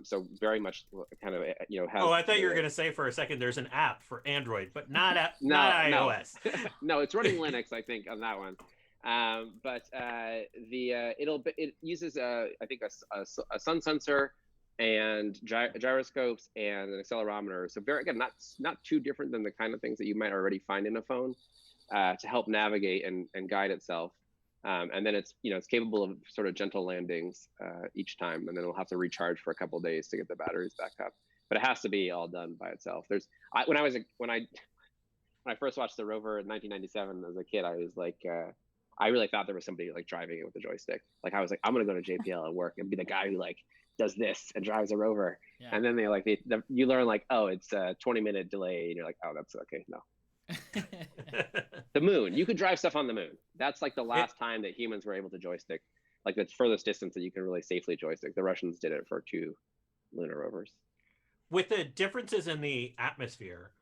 So very much kind of, has. Oh, I thought you were going to say for a second there's an app for Android, but not iOS. No, it's running Linux, I think, on that one. But it uses I think a sun sensor and gyroscopes and an accelerometer. So very, again, not too different than the kind of things that you might already find in a phone, to help navigate and guide itself. And then it's capable of sort of gentle landings each time, and then it'll have to recharge for a couple of days to get the batteries back up. But it has to be all done by itself. When I first watched the rover in 1997 as a kid, I was like, I really thought there was somebody like driving it with a joystick. Like, I was like, I'm gonna go to JPL and work and be the guy who like does this and drives a rover. Yeah. And then you learn like, oh, it's a 20-minute delay, and you're like, oh, that's okay. No. The moon, you could drive stuff on the moon. That's like the last time that humans were able to joystick, like the furthest distance that you can really safely joystick. The Russians did it for 2 lunar rovers. With the differences in the atmosphere,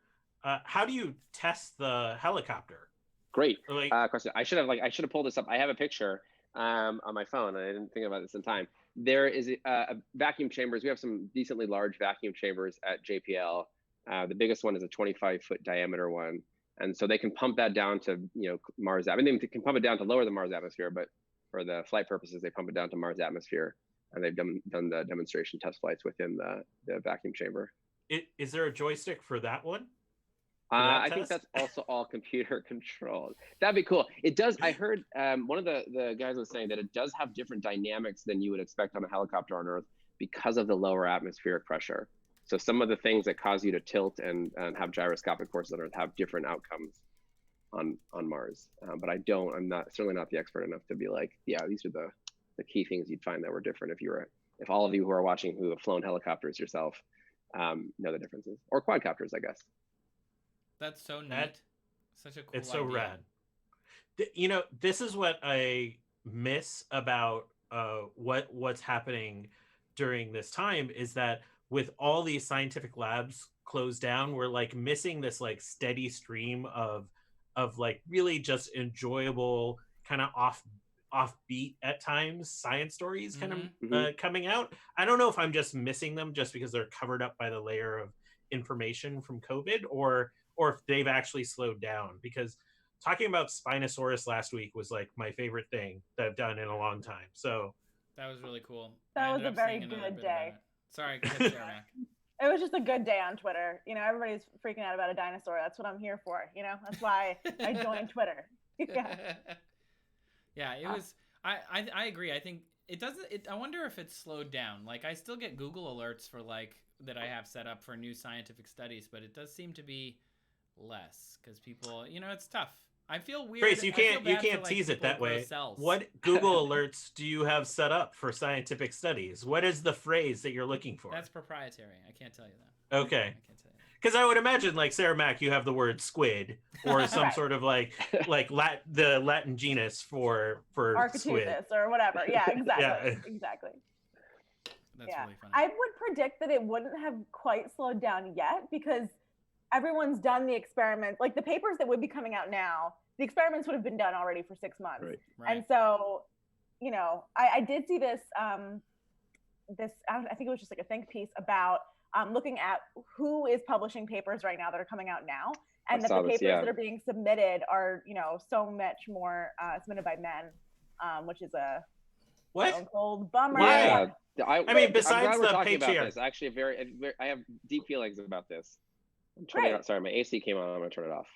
how do you test the helicopter? Great question. I should have pulled this up. I have a picture on my phone, and I didn't think about this in time. There is a vacuum chambers. We have some decently large vacuum chambers at JPL. The biggest one is a 25-foot diameter one. And so they can pump that down to, Mars. I mean, they can pump it down to lower the Mars atmosphere, but for the flight purposes, they pump it down to Mars atmosphere. And they've done the demonstration test flights within the vacuum chamber. Is there a joystick for that one? I think that's also all computer controlled. That'd be cool. It does. I heard one of the guys was saying that it does have different dynamics than you would expect on a helicopter on Earth because of the lower atmospheric pressure. So some of the things that cause you to tilt and have gyroscopic forces on Earth have different outcomes on Mars. But I'm certainly not the expert enough to be like, yeah, these are the key things you'd find that were different if all of you who are watching who have flown helicopters yourself know the differences, or quadcopters, I guess. That's so neat. Such a cool It's so idea. rad. This is what I miss about what's happening during this time, is that with all these scientific labs closed down, we're like missing this like steady stream of like really just enjoyable, kind of offbeat at times science stories kind of coming out. I don't know if I'm just missing them just because they're covered up by the layer of information from COVID, or if they've actually slowed down, because talking about Spinosaurus last week was like my favorite thing that I've done in a long time. So that was really cool. That was a very good day. Sorry, go ahead, Sarah Mac. It was just a good day on Twitter. Everybody's freaking out about a dinosaur. That's what I'm here for. That's why I joined Twitter. Yeah, it was. I agree. I think it doesn't. I wonder if it's slowed down. Like, I still get Google alerts for like that I have set up for new scientific studies, but it does seem to be less because people, it's tough. I feel weird. Grace, you can't tease it that way. What Google alerts do you have set up for scientific studies? What is the phrase that you're looking for? That's proprietary. I can't tell you that. Okay. I can't tell you that. Because I would imagine, like Sarah Mac, you have the word squid or some sort of the Latin genus for squid or whatever. Yeah, exactly. Yeah. Exactly. That's really funny. I would predict that it wouldn't have quite slowed down yet, because everyone's done the experiment. Like the papers that would be coming out now, the experiments would have been done already for 6 months. Right. And so, you know, I did see this, I think it was just like a think piece about looking at who is publishing papers right now that are coming out now. And that the papers that are being submitted are, you know, so much more submitted by men, which is a cold bummer. Yeah. I mean, besides I'm glad we're the talking about patriarch. this. Actually, I have deep feelings about this. I'm turning it, sorry, my AC came on. I'm gonna turn it off.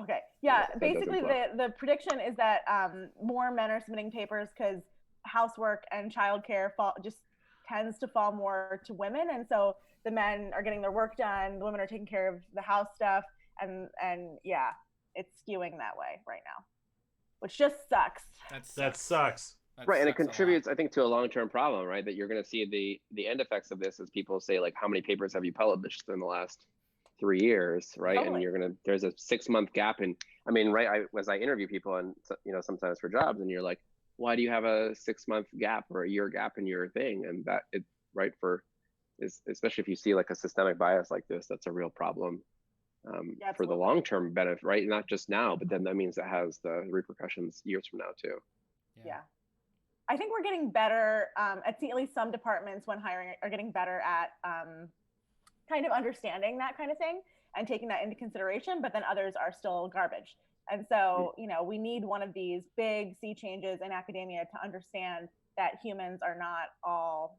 Okay. Yeah. Basically, the prediction is that more men are submitting papers because housework and childcare just tends to fall more to women, and so the men are getting their work done. The women are taking care of the house stuff, and yeah, it's skewing that way right now, which just sucks. That sucks. Right, and it contributes, I think, to a long-term problem, right? That you're going to see the end effects of this as people say, like, how many papers have you published in the last 3 years, right? Totally. And there's a 6-month gap, and I mean, right? As I interview people, and you know, sometimes for jobs, and you're like, why do you have a 6-month gap or a year gap in your thing? And that it, right, especially if you see like a systemic bias like this, that's a real problem for the long-term benefit, right? Not just now, but then that means it has the repercussions years from now too. Yeah. I think we're getting better at least some departments when hiring are getting better at kind of understanding that kind of thing and taking that into consideration, but then others are still garbage. And so, you know, we need one of these big sea changes in academia to understand that humans are not all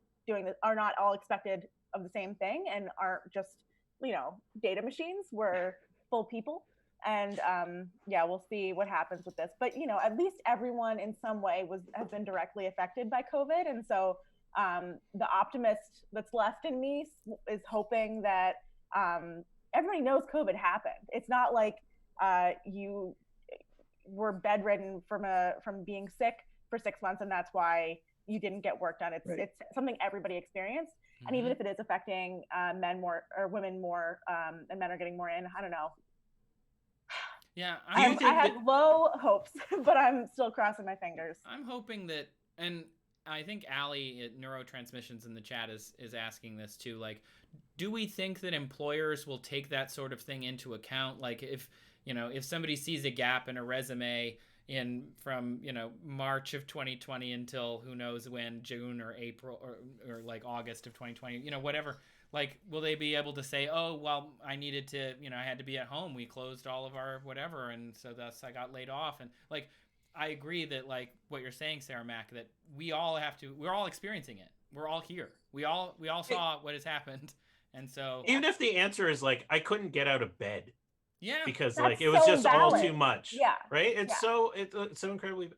expected of the same thing and aren't just, you know, data machines. We're full people. And yeah, we'll see what happens with this. But, you know, at least everyone in some way has been directly affected by COVID. And so the optimist that's left in me is hoping that everybody knows COVID happened. It's not like you were bedridden from being sick for 6 months and that's why you didn't get work done. It's something everybody experienced. And even if it is affecting men more or women more, and men are getting more in, I don't know. Yeah, I have low hopes, but I'm still crossing my fingers. I'm hoping that, and I think Allie at Neurotransmissions in the chat is asking this too. Like, do we think that employers will take that sort of thing into account? Like, if somebody sees a gap in a resume from March of 2020 until who knows when, June or April or like August of 2020, whatever. Like, will they be able to say, oh, well, I needed to, I had to be at home. We closed all of our whatever. And so thus I got laid off. And like, I agree that like what you're saying, Sarah Mack, that we're all experiencing it. We're all here. We all saw what has happened. And so even if the answer is like, I couldn't get out of bed. Yeah. Because like, it was just all too much. Yeah. Right. It's so incredibly.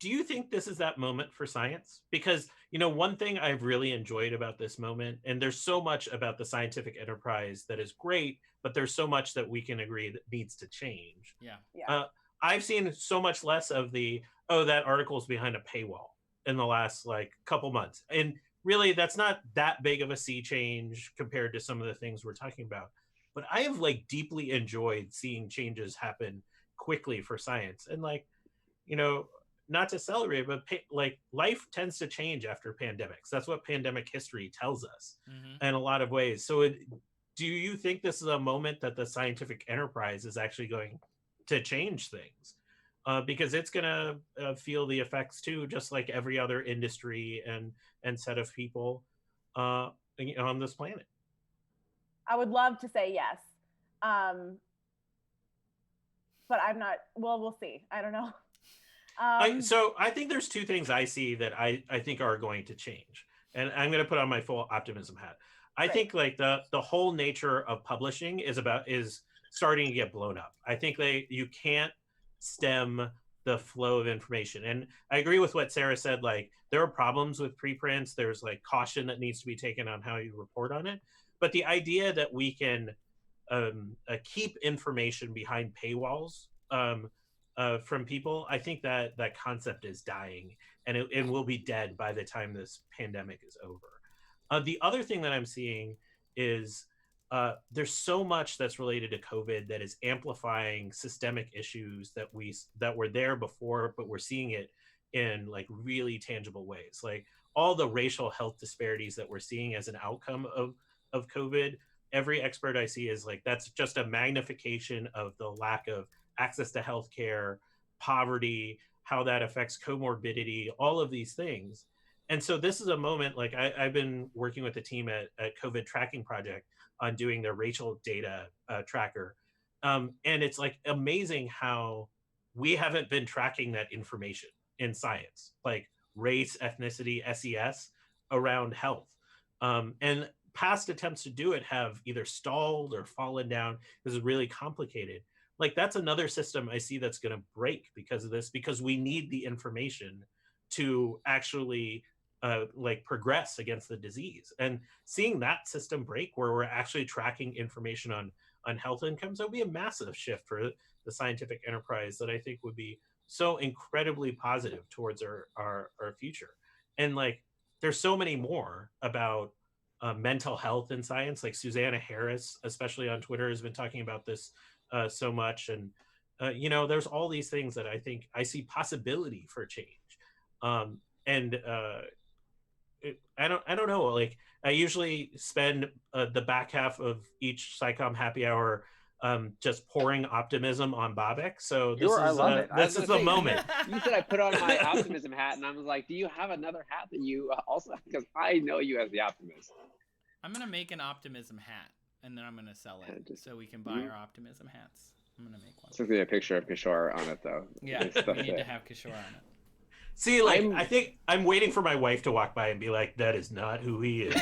Do you think this is that moment for science? Because, one thing I've really enjoyed about this moment, and there's so much about the scientific enterprise that is great, but there's so much that we can agree that needs to change. Yeah. I've seen so much less of that article's behind a paywall in the last like couple months. And really, that's not that big of a sea change compared to some of the things we're talking about. But I have like deeply enjoyed seeing changes happen quickly for science. And like, not to celebrate, but like life tends to change after pandemics. That's what pandemic history tells us in a lot of ways. So do you think this is a moment that the scientific enterprise is actually going to change things? Because it's going to feel the effects too, just like every other industry and set of people on this planet. I would love to say yes. But I'm not, well, we'll see. I don't know. So I think there's two things I see that I think are going to change, and I'm going to put on my full optimism hat. I think like the whole nature of publishing is starting to get blown up. I think you can't stem the flow of information, and I agree with what Sarah said. Like, there are problems with preprints. There's like caution that needs to be taken on how you report on it, but the idea that we can keep information behind paywalls from people, I think that concept is dying, and it will be dead by the time this pandemic is over. The other thing that I'm seeing is there's so much that's related to COVID that is amplifying systemic issues that were there before, but we're seeing it in like really tangible ways. Like all the racial health disparities that we're seeing as an outcome of COVID every expert I see is like, that's just a magnification of the lack of access to healthcare, poverty, how that affects comorbidity, all of these things. And so this is a moment, like I've been working with the team at COVID Tracking Project on doing their racial data tracker. And it's like amazing how we haven't been tracking that information in science, like race, ethnicity, SES around health. And past attempts to do it have either stalled or fallen down because it's really complicated. Like that's another system I see that's going to break because of this, because we need the information to actually like progress against the disease. And seeing that system break where we're actually tracking information on health incomes, that would be a massive shift for the scientific enterprise that I think would be so incredibly positive towards our future. And like, there's so many more about mental health in science. Like Susanna Harris, especially on Twitter, has been talking about this so much. And, you know, there's all these things that I think I see possibility for change. I don't know. Like I usually spend the back half of each SciComm happy hour just pouring optimism on Bobak. So this Sure, I love it. this is the moment. You said I put on my optimism hat, and I was like, do you have another hat that you also have? Because I know you as the optimist. I'm going to make an optimism hat, and then I'm going to sell it so we can buy our optimism hats. I'm going to make one. It's going to be a picture of KISHORE on it, though. Yeah, we need to have KISHORE on it. See, like, I think I'm waiting for my wife to walk by and be like, that is not who he is.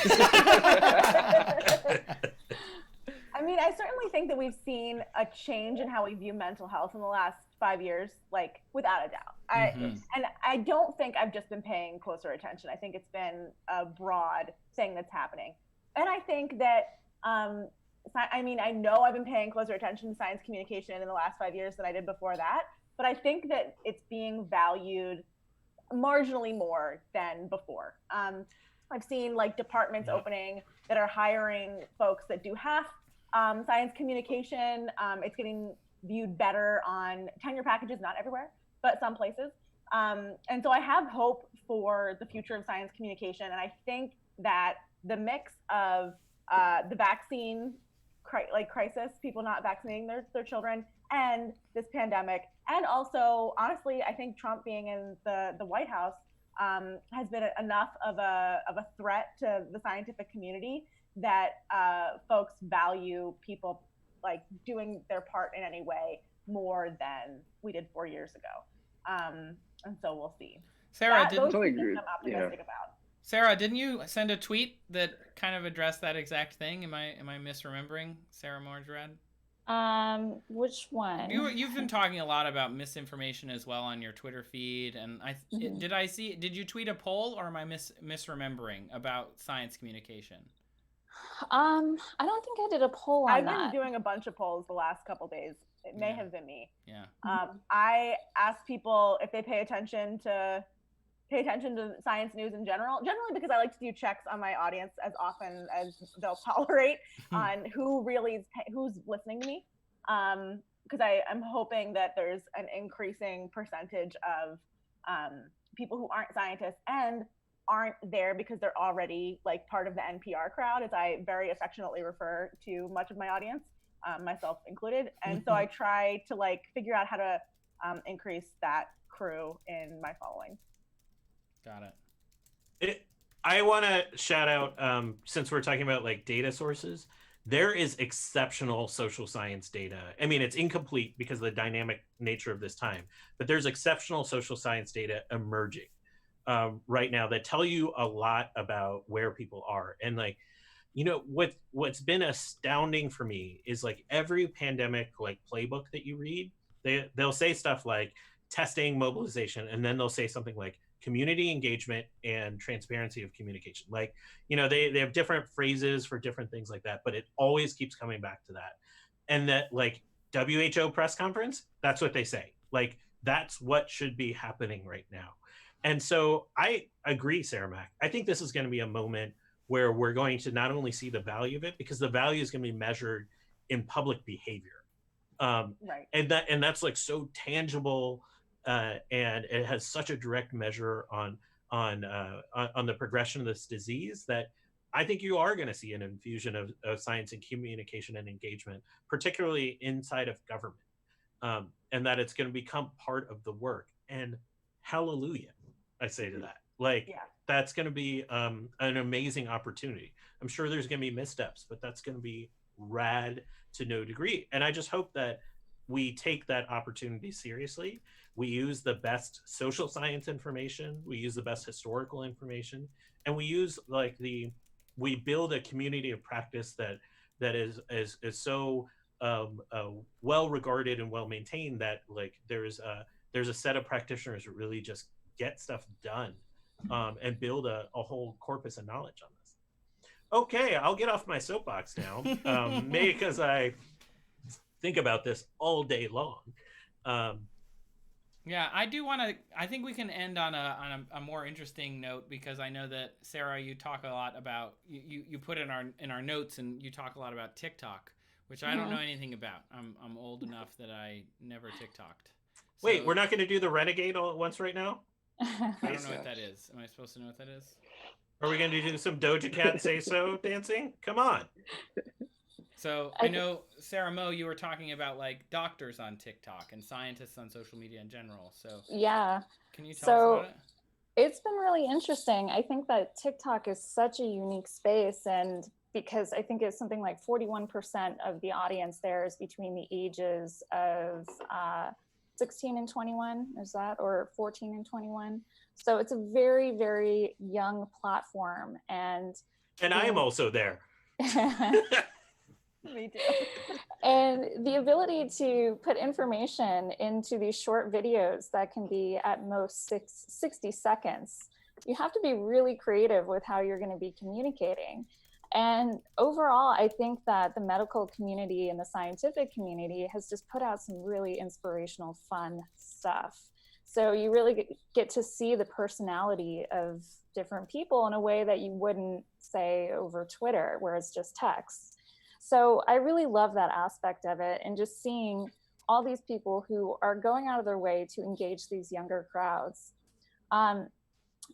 I mean, I certainly think that we've seen a change in how we view mental health in the last 5 years, like without a doubt. And I don't think I've just been paying closer attention. I think it's been a broad thing that's happening. And I think that, I mean, I know I've been paying closer attention to science communication in the last 5 years than I did before that, but I think that it's being valued marginally more than before. I've seen like departments opening that are hiring folks that do half science communication. It's getting viewed better on tenure packages, not everywhere, but some places. And so I have hope for the future of science communication. And I think that the mix of the vaccine crisis, people not vaccinating their children, and this pandemic, and also, honestly, I think Trump being in the White House has been enough of a threat to the scientific community that folks value people like doing their part in any way more than we did 4 years ago. And so we'll see. Sarah, those are things I'm optimistic about. Sarah, didn't you send a tweet that kind of addressed that exact thing? Am I misremembering, Sarah Mojarad? Which one? You've been talking a lot about misinformation as well on your Twitter feed, and did you tweet a poll, or am I misremembering about science communication? I don't think I did a poll on that. I've been doing a bunch of polls the last couple days. It may have been me. Yeah. I asked people if they pay attention to science news in generally because I like to do checks on my audience as often as they'll tolerate on who's listening to me. Because I'm hoping that there's an increasing percentage of people who aren't scientists and aren't there because they're already like part of the NPR crowd, as I very affectionately refer to much of my audience, myself included. And so I try to like figure out how to increase that crew in my following. Got it. I want to shout out, since we're talking about like data sources, there is exceptional social science data. I mean, it's incomplete because of the dynamic nature of this time, but there's exceptional social science data emerging right now that tell you a lot about where people are. And like, you know, what's been astounding for me is like every pandemic like playbook that you read, they'll say stuff like testing, mobilization, and then they'll say something like community engagement and transparency of communication. Like, you know, they have different phrases for different things like that, but it always keeps coming back to that. And that like WHO press conference, that's what they say. Like, that's what should be happening right now. And so I agree, Sarah Mac. I think this is going to be a moment where we're going to not only see the value of it, because the value is going to be measured in public behavior. Right. And that's like so tangible, and it has such a direct measure on the progression of this disease that I think you are going to see an infusion of science and communication and engagement, particularly inside of government, and that it's going to become part of the work. And hallelujah, I say to that. Like, that's going to be an amazing opportunity. I'm sure there's going to be missteps, but that's going to be rad to no degree. And I just hope that we take that opportunity seriously. We use the best social science information, we use the best historical information, and we use we build a community of practice that is so well regarded and well maintained, that like there's a set of practitioners who really just get stuff done, and build a whole corpus of knowledge on this. Okay, I'll get off my soapbox now, maybe because I think about this all day long. Yeah, I do want to. I think we can end on a more interesting note, because I know that Sarah, you talk a lot about you put in our notes, and you talk a lot about TikTok, which I don't know anything about. I'm old enough that I never TikToked. So, wait, we're not going to do the renegade all at once right now? I don't know what that is. Am I supposed to know what that is? Are we going to do some Doja Cat Say So dancing? Come on. So I know, Sarah Mo, you were talking about like doctors on TikTok and scientists on social media in general. So yeah, can you tell us about it? It's been really interesting. I think that TikTok is such a unique space, and because I think it's something like 41% of the audience there is between the ages of 16 and 21, is that, or 14 and 21. So it's a very, very young platform. And I am also there. Me too. And the ability to put information into these short videos that can be at most 60 seconds, you have to be really creative with how you're going to be communicating. And overall, I think that the medical community and the scientific community has just put out some really inspirational, fun stuff. So you really get to see the personality of different people in a way that you wouldn't say over Twitter, where it's just text. So I really love that aspect of it, and just seeing all these people who are going out of their way to engage these younger crowds. And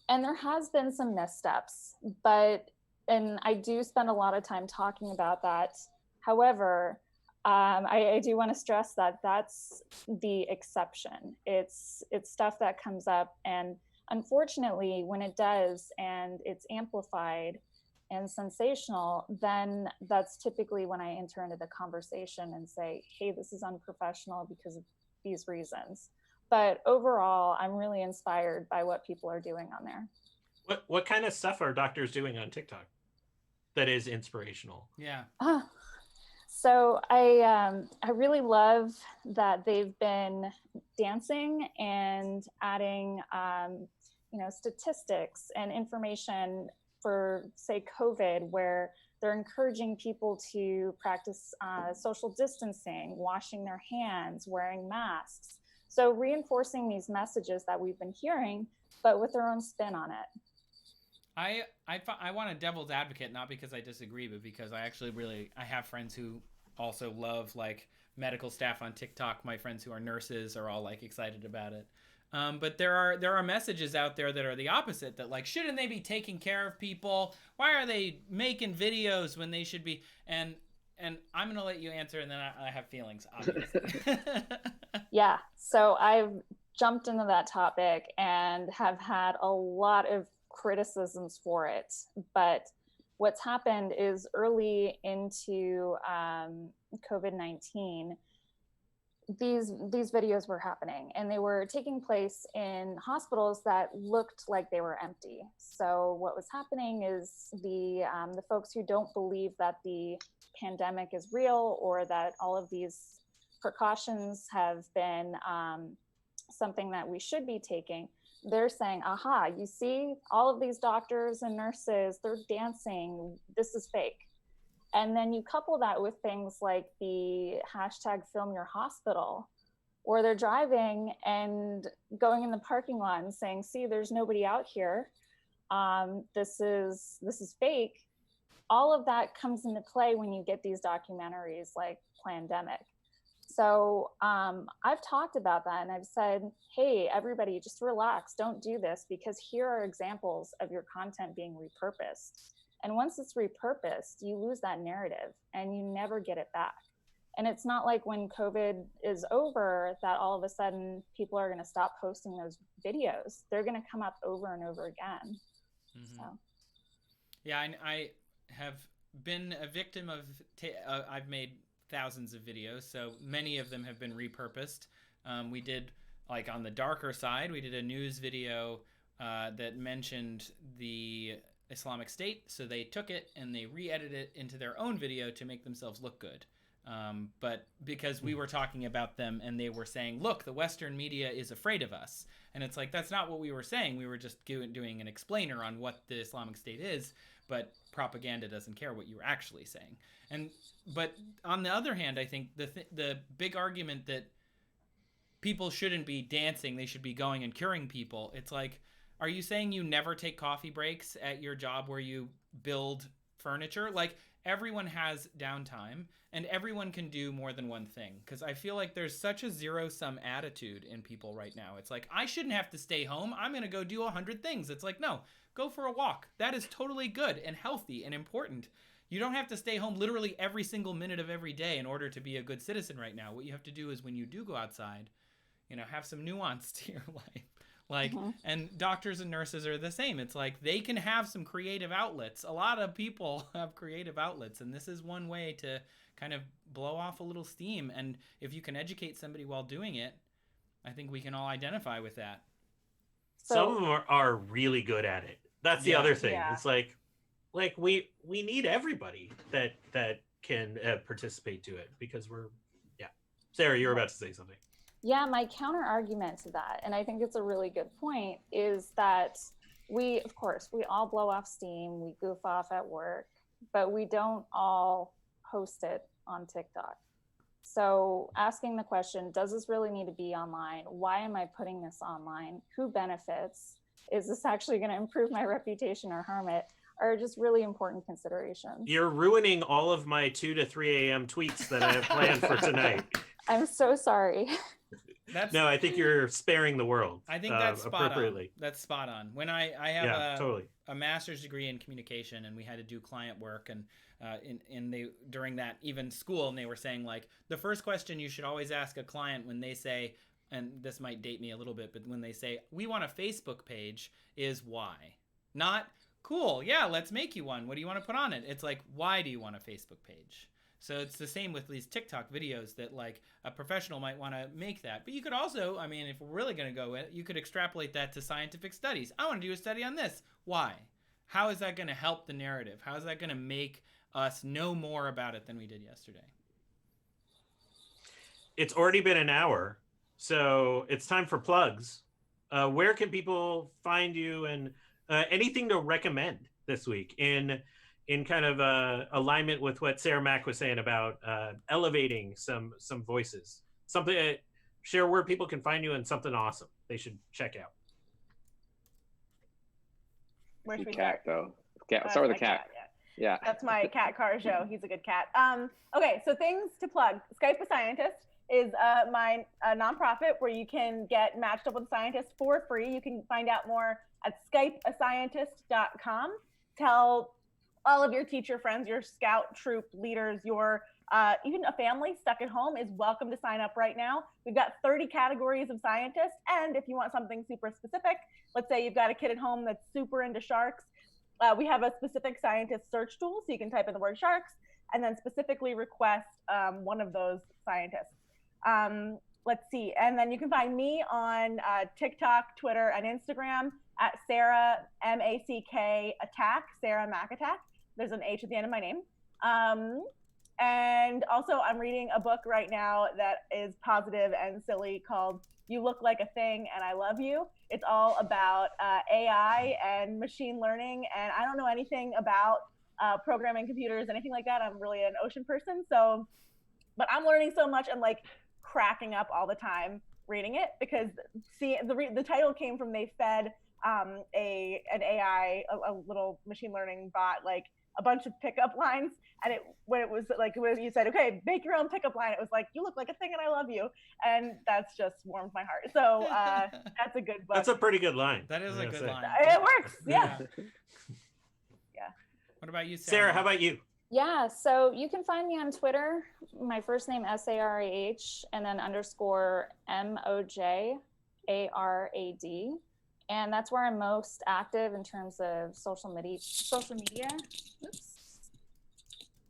there has been some missteps, and I do spend a lot of time talking about that. However, I do want to stress that that's the exception. It's stuff that comes up, and unfortunately, when it does and it's amplified and sensational, then that's typically when I enter into the conversation and say, hey, this is unprofessional because of these reasons. But overall, I'm really inspired by what people are doing on there. What kind of stuff are doctors doing on TikTok that is inspirational? Yeah. So I really love that they've been dancing and adding statistics and information for, say, COVID, where they're encouraging people to practice social distancing, washing their hands, wearing masks. So reinforcing these messages that we've been hearing, but with their own spin on it. I want a devil's advocate, not because I disagree, but because I have friends who also love like medical staff on TikTok. My friends who are nurses are all like excited about it. But there are messages out there that are the opposite, that like, shouldn't they be taking care of people? Why are they making videos when they should be? And I'm going to let you answer, and then I have feelings, obviously. Yeah, so I've jumped into that topic and have had a lot of criticisms for it. But what's happened is early into COVID-19, these videos were happening, and they were taking place in hospitals that looked like they were empty. So what was happening is the folks who don't believe that the pandemic is real, or that all of these precautions have been something that we should be taking, they're saying, aha, you see all of these doctors and nurses, they're dancing, this is fake. And then you couple that with things like the hashtag film your hospital, or they're driving and going in the parking lot and saying, see, there's nobody out here. This is fake. All of that comes into play when you get these documentaries like Plandemic. So I've talked about that, and I've said, hey, everybody, just relax, don't do this, because here are examples of your content being repurposed. And once it's repurposed, you lose that narrative and you never get it back. And it's not like when COVID is over that all of a sudden people are going to stop posting those videos. They're going to come up over and over again. Mm-hmm. So. Yeah, I have been a victim of, I've made thousands of videos, so many of them have been repurposed. We did, like on the darker side, we did a news video that mentioned the Islamic State, so they took it and they re-edited it into their own video to make themselves look good. But because we were talking about them and they were saying, look, the Western media is afraid of us. And it's like, that's not what we were saying. We were just doing an explainer on what the Islamic State is, but propaganda doesn't care what you were actually saying. But on the other hand, I think the big argument that people shouldn't be dancing, they should be going and curing people. It's like, are you saying you never take coffee breaks at your job where you build furniture? Like, everyone has downtime and everyone can do more than one thing. Because I feel like there's such a zero-sum attitude in people right now. It's like, I shouldn't have to stay home. I'm going to go do 100 things. It's like, no, go for a walk. That is totally good and healthy and important. You don't have to stay home literally every single minute of every day in order to be a good citizen right now. What you have to do is when you do go outside, have some nuance to your life. Like, and doctors and nurses are the same. It's like they can have some creative outlets. A lot of people have creative outlets, and this is one way to kind of blow off a little steam. And if you can educate somebody while doing it, I think we can all identify with that. Some of them are really good at it. That's the other thing. Yeah. It's like we need everybody that can participate to it, because Sarah, you were about to say something. Yeah, my counter argument to that, and I think it's a really good point, is that we all blow off steam, we goof off at work, but we don't all post it on TikTok. So asking the question, does this really need to be online? Why am I putting this online? Who benefits? Is this actually going to improve my reputation or harm it? Are just really important considerations. You're ruining all of my 2 to 3 a.m. tweets that I have planned for tonight. I'm so sorry. No, I think you're sparing the world. I think that's spot appropriately. on. That's spot on. When I have totally. a master's degree in communication, and we had to do client work, and they during that even school, and they were saying, like, the first question you should always ask a client when they say, and this might date me a little bit, but when they say, we want a Facebook page, is why? Not, cool, yeah, let's make you one. What do you want to put on it? It's like, why do you want a Facebook page? So it's the same with these TikTok videos, that like a professional might want to make that. But you could also, I mean, if we're really going to go with it, you could extrapolate that to scientific studies. I want to do a study on this. Why? How is that going to help the narrative? How is that going to make us know more about it than we did yesterday? It's already been an hour, so it's time for plugs. Where can people find you, and anything to recommend this week in kind of alignment with what Sarah Mack was saying about elevating some voices? Something, share where people can find you and something awesome they should check out. Where should we Cat, start? though. Start with a cat. Yeah. That's my cat car show. He's a good cat. Okay, so things to plug. SkypeAScientist is my nonprofit where you can get matched up with a scientist for free. You can find out more at SkypeAScientist.com. Tell all of your teacher friends, your scout troop leaders, your even a family stuck at home is welcome to sign up right now. We've got 30 categories of scientists. And if you want something super specific, let's say you've got a kid at home that's super into sharks, we have a specific scientist search tool. So you can type in the word sharks and then specifically request one of those scientists. Let's see. And then you can find me on TikTok, Twitter, and Instagram at Sarah M-A-C-K Attack, Sarah Mac Attack. There's an H at the end of my name. And also I'm reading a book right now that is positive and silly called You Look Like a Thing and I Love You. It's all about AI and machine learning. And I don't know anything about programming computers, anything like that. I'm really an ocean person. So, but I'm learning so much and like cracking up all the time reading it, because see, the title came from, they fed an AI, a little machine learning bot, like a bunch of pickup lines, and when you said, okay, make your own pickup line, it was like, you look like a thing and I love you, and that's just warmed my heart. So that's a good book. That's a pretty good line. That is a good line. It works. Yeah. What about you, Sarah, how about you? Yeah, so you can find me on Twitter. My first name Sarah, and then underscore Mojarad, and that's where I'm most active in terms of social media.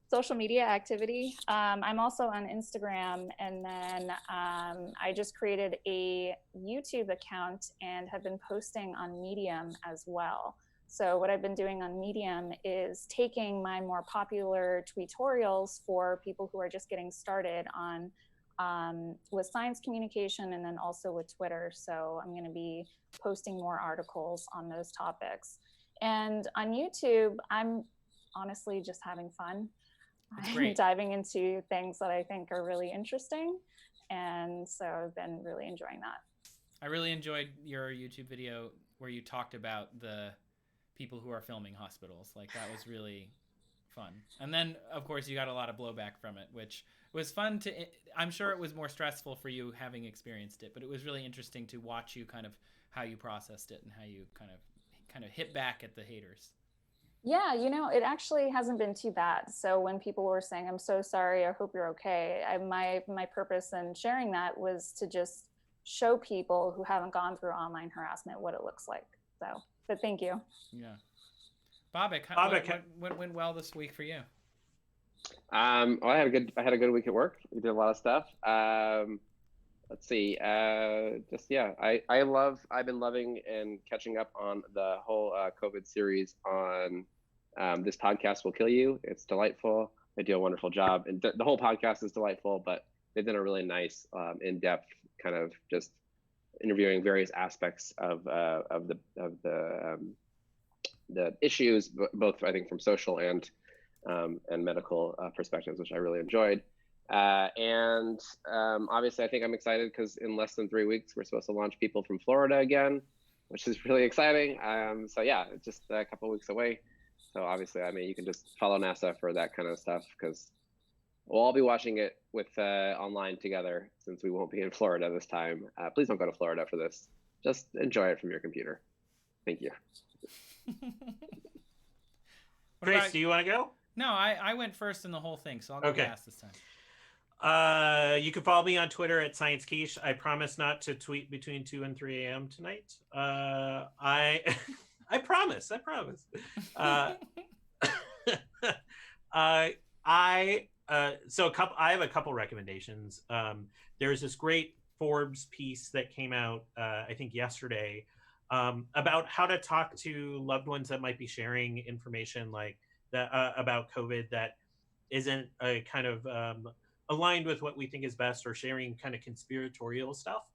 Social media activity. I'm also on Instagram, and then I just created a YouTube account and have been posting on Medium as well. So what I've been doing on Medium is taking my more popular tutorials for people who are just getting started on with science communication, and then also with Twitter. So I'm going to be posting more articles on those topics. And on YouTube, I'm honestly just having fun. I'm diving into things that I think are really interesting. And so I've been really enjoying that. I really enjoyed your YouTube video where you talked about the people who are filming hospitals. Like, that was really fun. And then, of course, you got a lot of blowback from it, which was fun to, I'm sure it was more stressful for you having experienced it, but it was really interesting to watch you kind of how you processed it and how you kind of hit back at the haters. Yeah, it actually hasn't been too bad. So when people were saying, I'm so sorry, I hope you're okay, my purpose in sharing that was to just show people who haven't gone through online harassment what it looks like. So, but thank you. Yeah. Bobak, what went well this week for you? Well, I had a good week at work. We did a lot of stuff. Let's see. I've been loving and catching up on the whole COVID series on This Podcast Will Kill You. It's delightful. They do a wonderful job, and the whole podcast is delightful. But they've done a really nice, in-depth kind of just interviewing various aspects of the issues, both I think from social and medical perspectives, which I really enjoyed. Obviously, I think I'm excited because in less than 3 weeks, we're supposed to launch people from Florida again, which is really exciting. So yeah, it's just a couple of weeks away. So obviously, I mean, you can just follow NASA for that kind of stuff because we'll all be watching it with online together since we won't be in Florida this time. Please don't go to Florida for this. Just enjoy it from your computer. Thank you. Grace, do you want to go? No, I went first in the whole thing, so I'll go last this time. You can follow me on Twitter at ScienceKish. I promise not to tweet between 2 and 3 a.m. tonight. I promise. I have a couple recommendations. There's this great Forbes piece that came out, I think yesterday, about how to talk to loved ones that might be sharing information like that about COVID that isn't a kind of aligned with what we think is best, or sharing kind of conspiratorial stuff.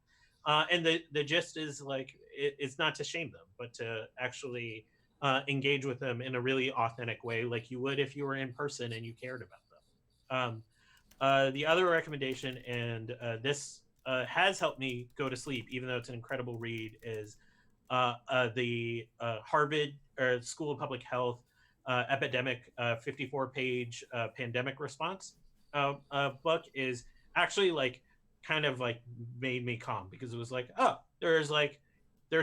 And the gist is like, it's not to shame them, but to actually engage with them in a really authentic way, like you would if you were in person and you cared about them. The other recommendation, and this has helped me go to sleep, even though it's an incredible read, is the Harvard School of Public Health epidemic 54-page pandemic response book. Is actually like kind of like made me calm, because it was like, oh, there's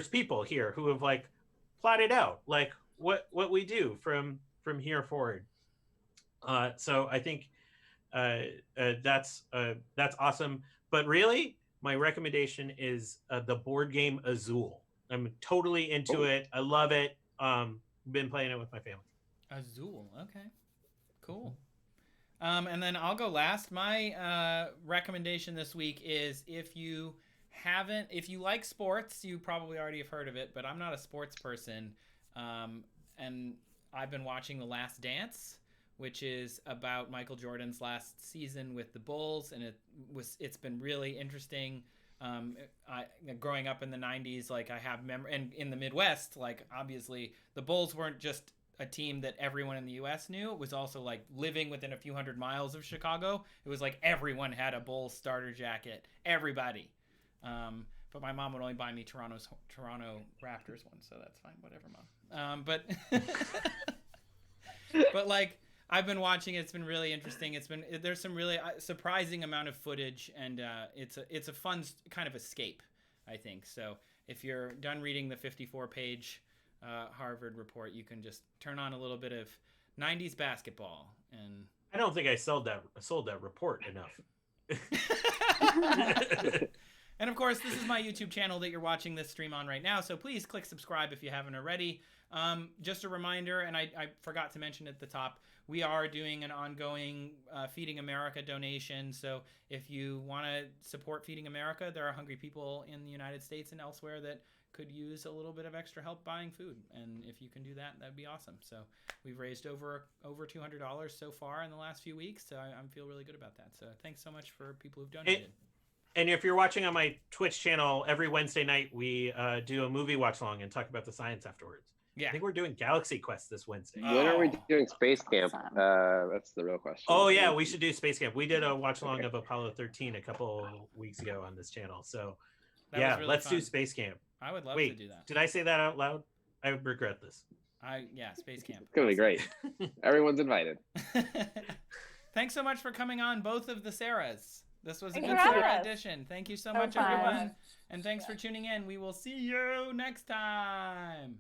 people here who have like plotted out like what we do from here forward. So I think that's awesome. But really, my recommendation is the board game Azul. I'm totally into it. I love it. Been playing it with my family. Azul, okay, cool. And then I'll go last. My recommendation this week is, if you like sports, you probably already have heard of it, but I'm not a sports person. And I've been watching The Last Dance, which is about Michael Jordan's last season with the Bulls, and it's been really interesting. Growing up in the 90s, like I have and in the Midwest, like obviously the Bulls weren't just a team that everyone in the US knew. It was also like living within a few hundred miles of Chicago. It was like everyone had a Bulls starter jacket, everybody. But my mom would only buy me Toronto Raptors one, so that's fine, whatever, Mom. But like, I've been watching it. It's been really interesting. There's some really surprising amount of footage, and it's a fun kind of escape, I think. So if you're done reading the 54-page Harvard report, you can just turn on a little bit of 90s basketball. And I don't think I sold that report enough. And of course, this is my YouTube channel that you're watching this stream on right now. So please click subscribe if you haven't already. Just a reminder, and I forgot to mention at the top, we are doing an ongoing Feeding America donation. So if you want to support Feeding America, there are hungry people in the United States and elsewhere that could use a little bit of extra help buying food. And if you can do that, that'd be awesome. So we've raised over $200 so far in the last few weeks. So I feel really good about that. So thanks so much for people who've donated. And if you're watching on my Twitch channel, every Wednesday night, we do a movie watch along and talk about the science afterwards. Yeah. I think we're doing Galaxy Quest this Wednesday. When are we doing Space Camp? That's the real question. Oh yeah, we should do Space Camp. We did a watch along of Apollo 13 a couple weeks ago on this channel. So yeah, really let's fun. do Space Camp. I would love Wait, to do that. did I say that out loud? I regret this. Yeah, Space Camp. It's gonna be great. Everyone's invited. Thanks so much for coming on, both of the Sarahs. This was a Thanks good for having Sarah us. edition. Thank you so So much, fun. everyone. And thanks for tuning in. We will see you next time.